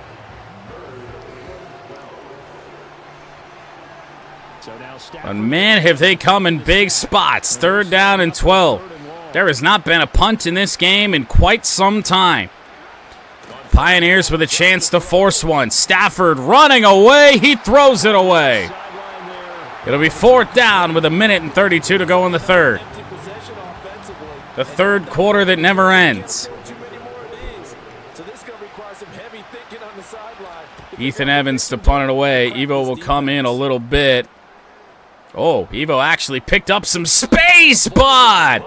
But man, have they come in big spots. 3rd down and 12. There has not been a punt in this game in quite some time. Pioneers with a chance to force one. Stafford running away. He throws it away. It'll be 4th down with 1:32 to go in the 3rd. The 3rd quarter that never ends. Ethan Evans to punt it away. Evo will come in a little bit. Oh, Evo actually picked up some space, but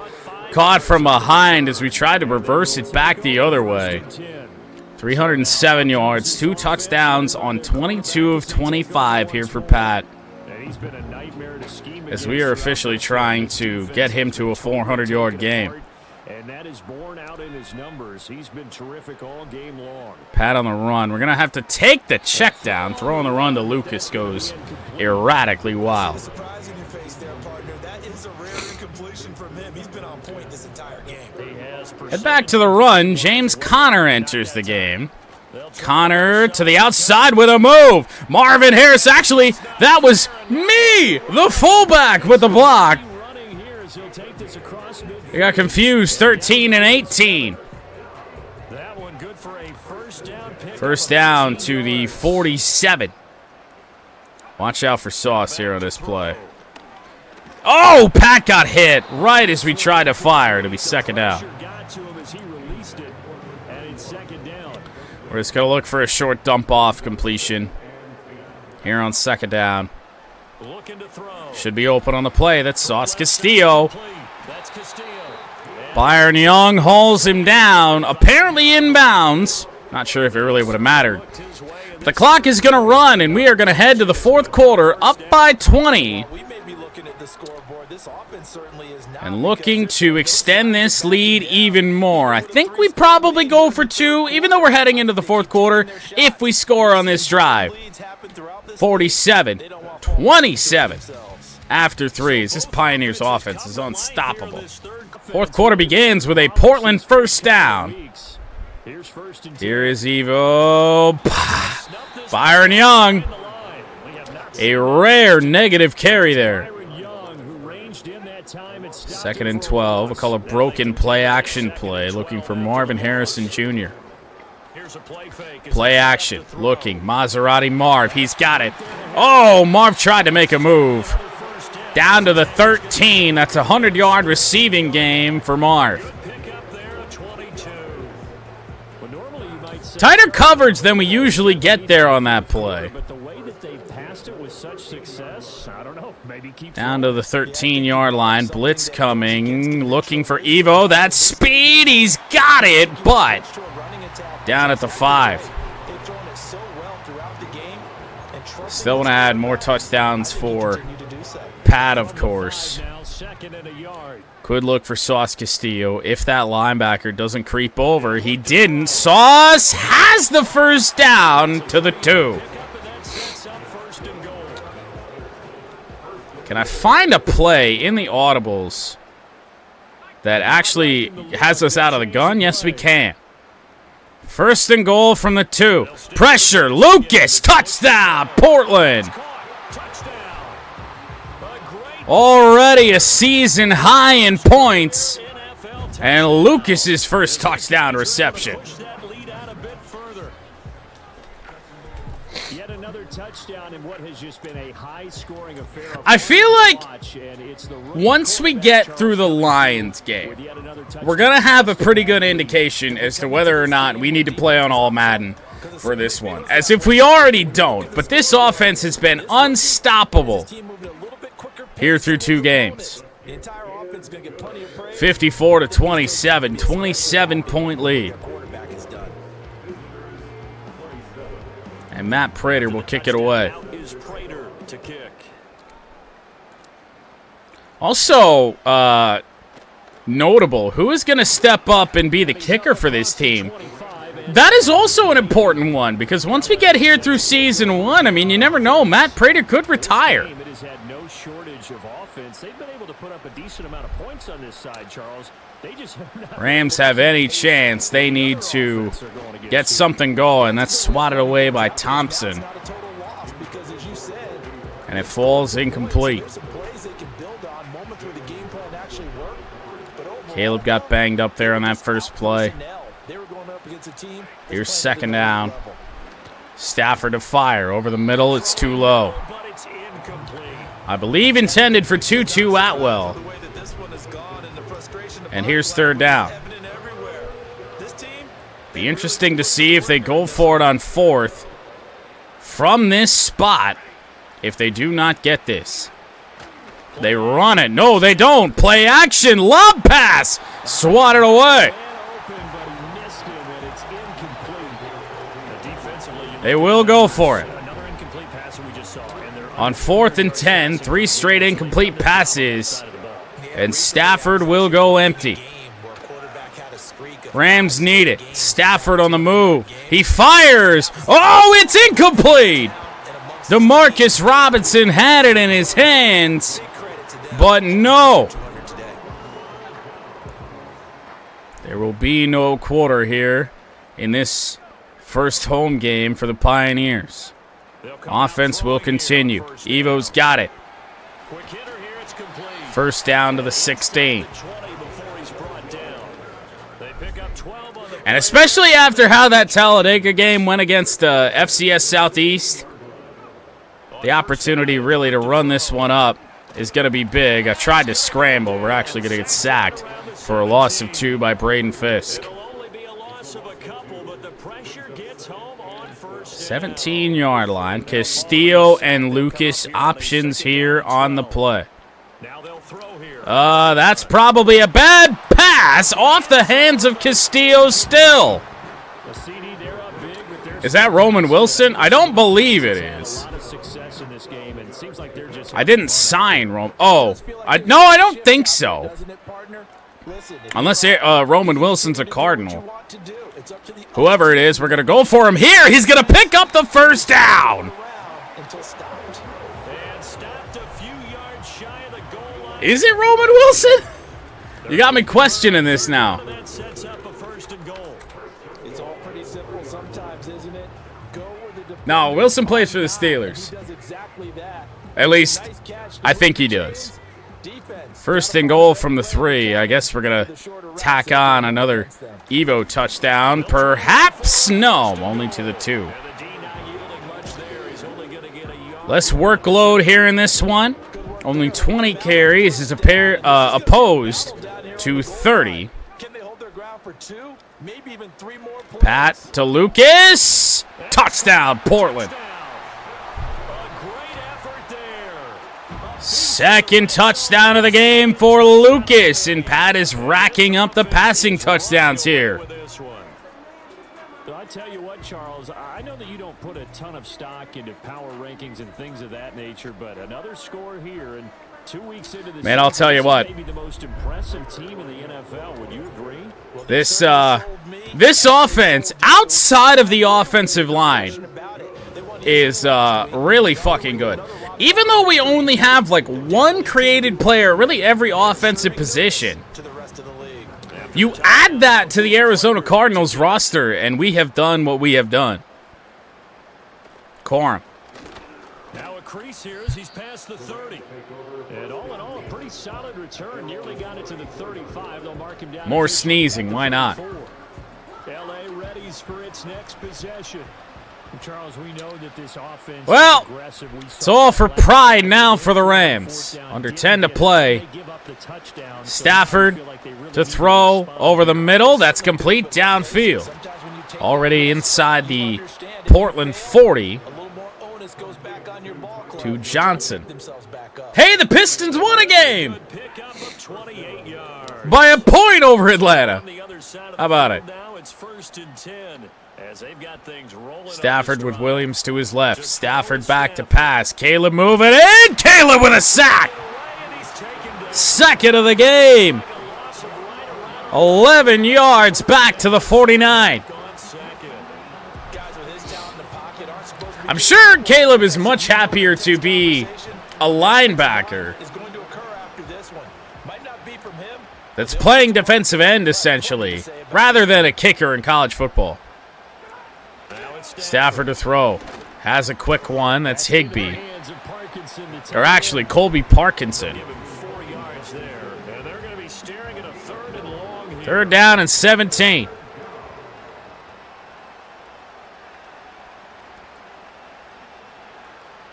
caught from behind as we tried to reverse it back the other way. 307 yards, 2 touchdowns on 22 of 25 here for Pat. As we are officially trying to get him to a 400-yard game. And that is borne out in his numbers. He's been terrific all game long. Pat on the run. We're going to have to take the check down. Throwing the run to Lucas goes erratically wild. Surprise in your face there, partner. That is a rare incompletion from him. He's been on point this entire game. Head back to the run. James Conner enters the game. Conner to the outside with a move. Marvin Harris. Actually, that was me, the fullback, with the block. He got confused. 13 and 18. That one good for a First down to the 47. Watch out for Sauce here on this play. Oh, Pat got hit right as we tried to fire. It'll be 2nd down. We're just going to look for a short dump-off completion here on 2nd down. Should be open on the play. That's Sauce Castillo. Byron Young hauls him down, apparently inbounds. Not sure if it really would have mattered. The clock is going to run, and we are going to head to the 4th quarter, up by 20. and looking to extend this lead even more. I think we probably go for 2, even though we're heading into the fourth quarter, if we score on this drive. 47-27 after 3s. This Pioneers offense is unstoppable. Fourth quarter begins with a Portland first down. Here is Evo. Byron Young. A rare negative carry there. 2nd and 12. A call a broken play action play. Looking for Marvin Harrison Jr. Play action. Looking. Maserati Marv. He's got it. Oh, Marv tried to make a move. Down to the 13. That's a 100-yard receiving game for Marv. Tighter coverage than we usually get there on that play. Down to the 13-yard line. Blitz coming. Looking for Evo. That's speed. He's got it, but down at the 5. Still want to add more touchdowns for Pat, of course. Could look for Sauce Castillo if that linebacker doesn't creep over. He didn't. Sauce has the first down to the 2. Can I find a play in the audibles that actually has us out of the gun? Yes, we can. First and goal from the 2. Pressure. Lucas. Touchdown. Portland. Already a season high in points. And Lucas's first touchdown reception. I feel like once we get through the Lions game, we're going to have a pretty good indication as to whether or not we need to play on All-Madden for this one. As if we already don't. But this offense has been unstoppable here through 2 games. 54-27, 27-point lead. And Matt Prater will kick it away. Also, notable, who is going to step up and be the kicker for this team? That is also an important one, because once we get here through season 1, I mean, you never know. Matt Prater could retire. Rams have any chance. They need to get something going. That's swatted away by Thompson. And it falls incomplete. Caleb got banged up there on that first play. Here's 2nd down. Stafford to fire. Over the middle, it's too low. I believe intended for Tutu Atwell. And here's 3rd down. Be interesting to see if they go for it on 4th from this spot. If they do not get this, they run it. No, they don't. Play action. Lob pass. Swatted away. They will go for it. On 4th and 10, 3 straight incomplete passes. And Stafford will go empty. Rams need it. Stafford on the move. He fires. Oh, it's incomplete. DeMarcus Robinson had it in his hands, but no. There will be no quarter here in this first home game for the Pioneers. Offense will continue. Evo's got it. First down to the 16. And especially after how that Talladega game went against FCS Southeast, the opportunity really to run this one up is going to be big. I tried to scramble. We're actually going to get sacked for a loss of 2 by Braden Fisk. 17-yard line. Castillo and Lucas options here on the play. That's probably a bad pass off the hands of Castillo still. Is that Roman Wilson? I don't believe it is. I didn't sign Roman. Oh, no, I don't think so. Unless Roman Wilson's a Cardinal. Whoever it is, we're going to go for him here. He's going to pick up the first down. Is it Roman Wilson? You got me questioning this now. No, Wilson plays for the Steelers. At least, I think he does. First and goal from the 3. I guess we're going to tack on another Evo touchdown. Perhaps? No, only to the 2. Less workload here in this one. Only 20 carries is opposed to 30. Pat to Lucas. Touchdown, Portland. Second touchdown of the game for Lucas, and Pat is racking up the passing touchdowns here. I tell you what, Charles, I know that you don't put a ton of stock into power rankings and things of that nature, but another score here and 2 weeks into the Man, I'll tell you what. Maybe the most impressive team in the NFL. Would you agree? This offense, outside of the offensive line, is really fucking good. Even though we only have like one created player, really every offensive position, you add that to the Arizona Cardinals roster, and we have done what we have done. Corum. Now a crease here as he's past the 30. And all in all, a pretty solid return. Nearly got it to the 35. They'll mark him down. More sneezing. Why not? LA readies for its next possession. Charles, we know that this offense well, it's all for pride now for the Rams. Under 10 to play. Stafford to throw over the middle. That's complete downfield. Already inside the Portland 40 to Johnson. Hey, the Pistons won a game by a point over Atlanta. How about it? Stafford with Williams to his left. Stafford back to pass. Caleb moving in. Caleb with a sack. Second of the game. 11 yards back to the 49. I'm sure Caleb is much happier to be a linebacker that's playing defensive end, essentially, rather than a kicker in college football. Stafford to throw. Has a quick one. That's Higbee. Or actually, Colby Parkinson. Third down and 17.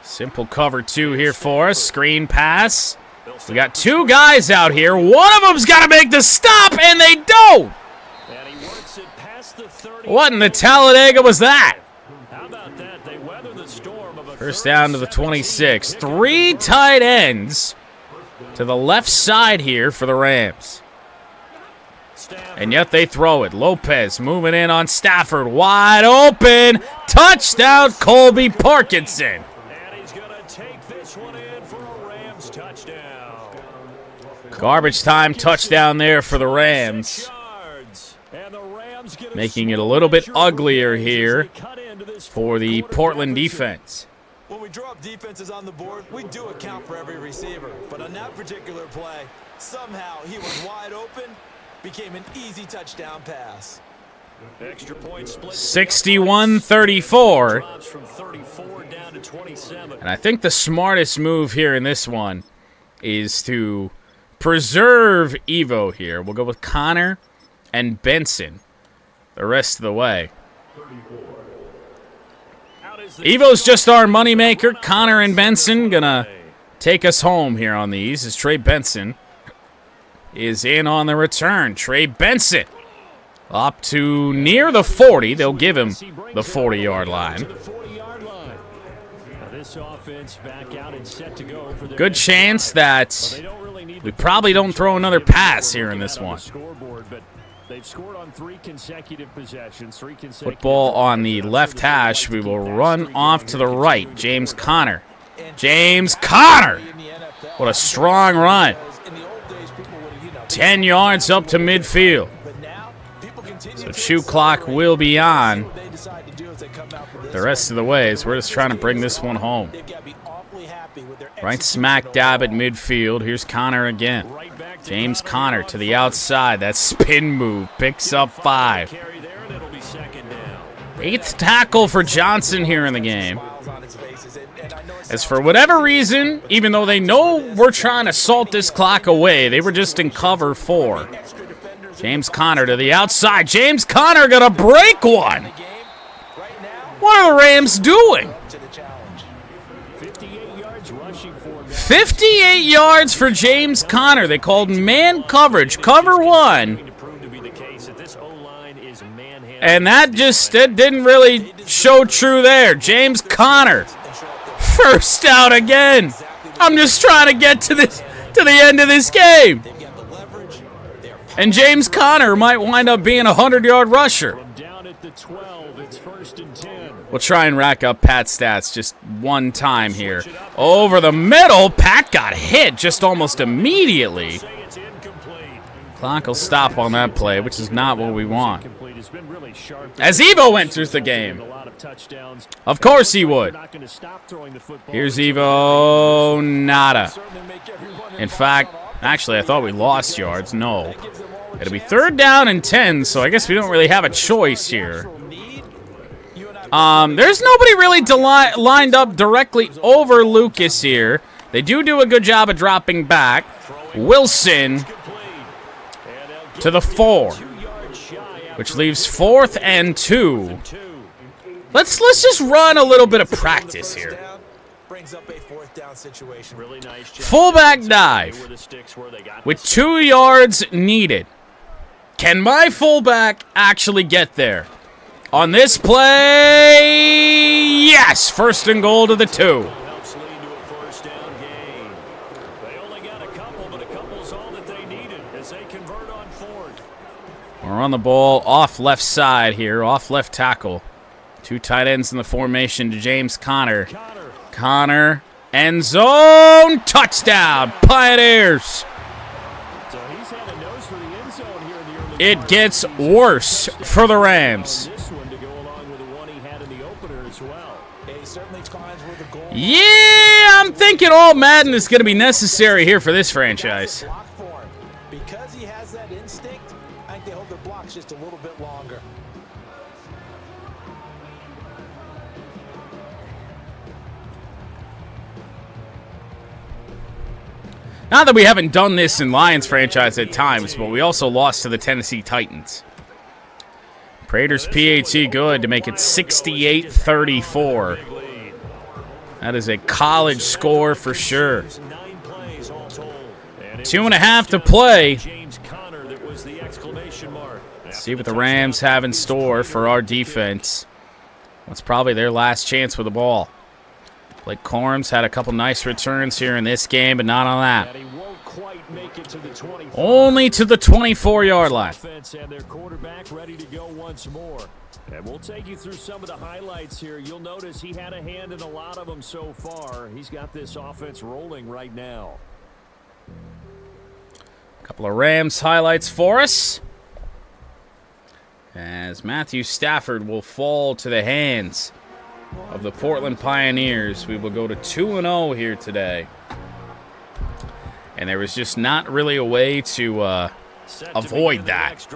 Simple cover 2 here for us. Screen pass. We got 2 guys out here. One of them's got to make the stop, and they don't. What in the Talladega was that? First down to the 26. 3 tight ends to the left side here for the Rams. And yet they throw it. Lopez moving in on Stafford. Wide open. Touchdown, Colby Parkinson. Garbage time touchdown there for the Rams. Making it a little bit uglier here for the Portland defense. When we draw up defenses on the board, we do account for every receiver. But on that particular play, somehow he was wide open, became an easy touchdown pass. 61-34. And I think the smartest move here in this one is to preserve Evo here. We'll go with Connor and Benson the rest of the way. Evo's just our moneymaker. Connor and Benson gonna take us home here on these as Trey Benson is in on the return. Trey Benson up to near the 40. They'll give him the 40-yard line. Good chance that we probably don't throw another pass here in this one. Football on the left hash. We will run off to the right. James Conner James Conner. What a strong run. 10 yards up to midfield. So shoe clock will be on the rest of the way, so we're just trying to bring this one home. Right smack dab at midfield. Here's Conner again. James Conner to the outside. That spin move picks up 5. 8th tackle for Johnson here in the game. As for whatever reason, even though they know we're trying to salt this clock away, they were just in cover 4. James Conner to the outside. James Conner gonna break one. What are the Rams doing? 58 yards for James Conner. They called man coverage, cover 1. And that didn't really show true there. James Conner, first down again. I'm just trying to get to the end of this game. And James Conner might wind up being a 100-yard rusher. We'll try and rack up Pat's stats just one time here. Over the middle, Pat got hit just almost immediately. Clock will stop on that play, which is not what we want. As Evo enters the game. Of course he would. Here's Evo, nada. In fact, actually, I thought we lost yards. No. It'll be 3rd down and 10, so I guess we don't really have a choice here. There's nobody really lined up directly over Lucas here. They do a good job of dropping back. Wilson to the 4, which leaves 4th and 2. Let's just run a little bit of practice here. Fullback dive with 2 yards needed. Can my fullback actually get there? On this play, yes! 1st and goal to the 2. We're on the ball off left side here, off left tackle. 2 tight ends in the formation to James Conner. Conner, end zone, touchdown, Pioneers. It gets worse for the Rams. Yeah, I'm thinking All-Madden is going to be necessary here for this franchise. Because he has that instinct, I think they hold their blocks just a little bit longer. Not that we haven't done this in Lions franchise at times, but we also lost to the Tennessee Titans. Prater's PAT good to make it 68-34. That is a college score for sure. 2.5 to play. Let's see what the Rams have in store for our defense. It's probably their last chance with the ball. Blake Corms had a couple nice returns here in this game, but not on that. Only to the 24-yard line. And their quarterback ready to go once more. And we'll take you through some of the highlights here. You'll notice he had a hand in a lot of them so far. He's got this offense rolling right now. A couple of Rams highlights for us. As Matthew Stafford will fall to the hands of the Portland Pioneers. We will go to 2-0 here today. And there was just not really a way to avoid that.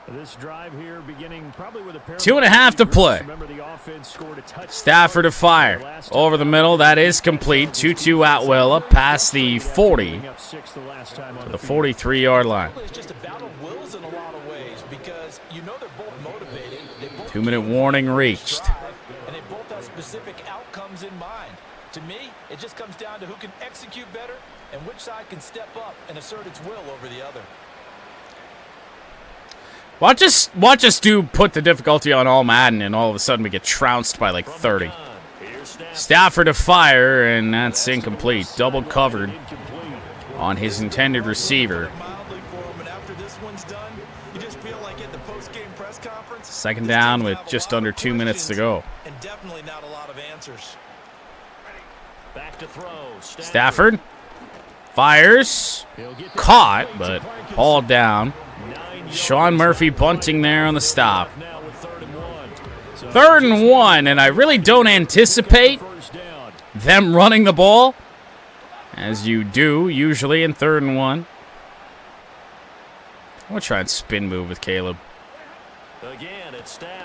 2.5 to play. Stafford to fire. Over the middle, that is complete. 2-2 Atwell up past the 40. The 43-yard line. 2-minute warning reached. And they both have specific outcomes in mind. To me, it just comes down to who can execute better and which side can step up and assert its will over the other. Watch us put the difficulty on All-Madden, and all of a sudden we get trounced by like 30. Stafford to fire, and that's incomplete. Double covered on his intended receiver. Second down with just under 2 minutes to go. And definitely not a lot of answers. Back to throw. Stafford fires. Caught, but hauled down. Sean Murphy bunting there on the stop. 3rd and 1, and I really don't anticipate them running the ball, as you do usually in 3rd and 1. I'm going to try and spin move with Caleb.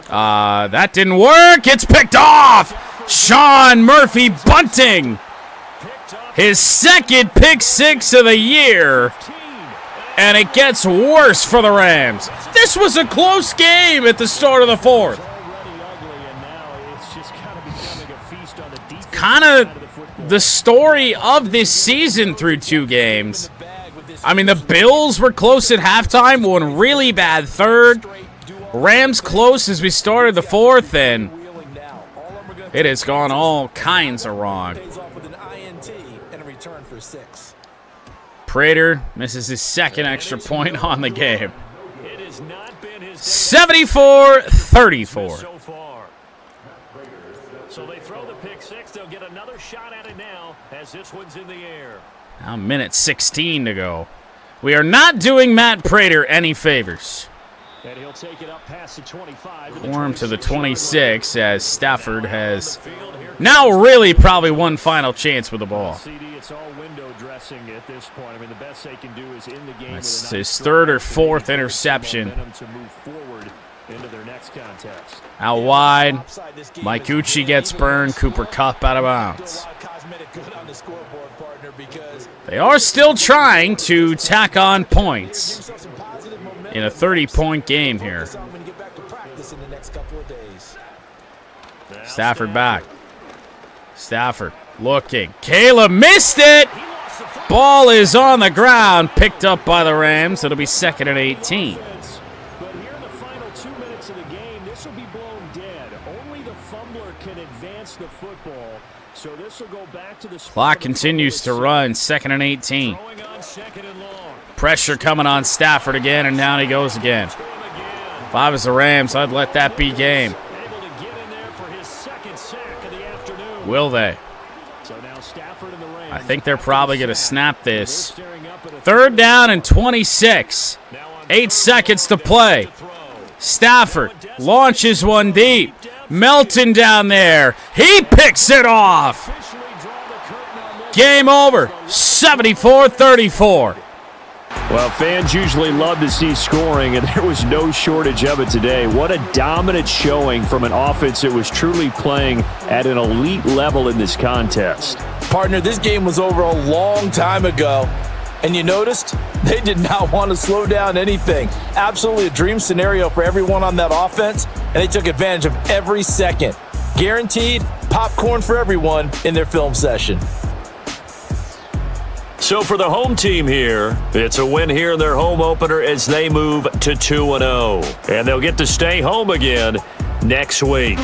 That didn't work. It's picked off. Sean Murphy bunting. His 2nd pick 6 of the year. And it gets worse for the Rams. This was a close game at the start of the 4th. Kind of the story of this season through 2 games. I mean, the Bills were close at halftime, one really bad 3rd. Rams close as we started the 4th, and it has gone all kinds of wrong. Prater misses his 2nd extra point on the game. 74-34. So they throw the pick 6. They'll get another shot at it now as this one's in the air. Now, minute 16 to go. We are not doing Matt Prater any favors. And he'll take it up past the 25. Form to the 26 as Stafford has now really probably one final chance with the ball. It's all window dressing at this point. I mean, the best they can do is in the game. That's his 3rd or 4th interception. To move forward into their next contest. Out wide, Mike Ucci gets burned. Cooper Kupp out of bounds. They are still trying to tack on points in a 30-point game here. Stafford back. Stafford looking. Caleb missed it. Ball is on the ground, picked up by the Rams. It'll be 2nd and 18. But here in the final 2 minutes of the game, this will be blown dead. Only the fumbler can advance the football. So this will go back to the clock continues to run. 2nd and 18. Pressure coming on Stafford again, and down he goes again. If I was the Rams, I'd let that be game. Will they? I think they're probably going to snap this. 3rd down and 26. 8 seconds to play. Stafford launches one deep. Melton down there. He picks it off. Game over. 74-34. Well, fans usually love to see scoring, and there was no shortage of it today. What a dominant showing from an offense that was truly playing at an elite level in this contest. Partner, this game was over a long time ago, and you noticed they did not want to slow down anything. Absolutely a dream scenario for everyone on that offense, and they took advantage of every second. Guaranteed popcorn for everyone in their film session. So for the home team here, it's a win here in their home opener as they move to 2-0. And they'll get to stay home again next week.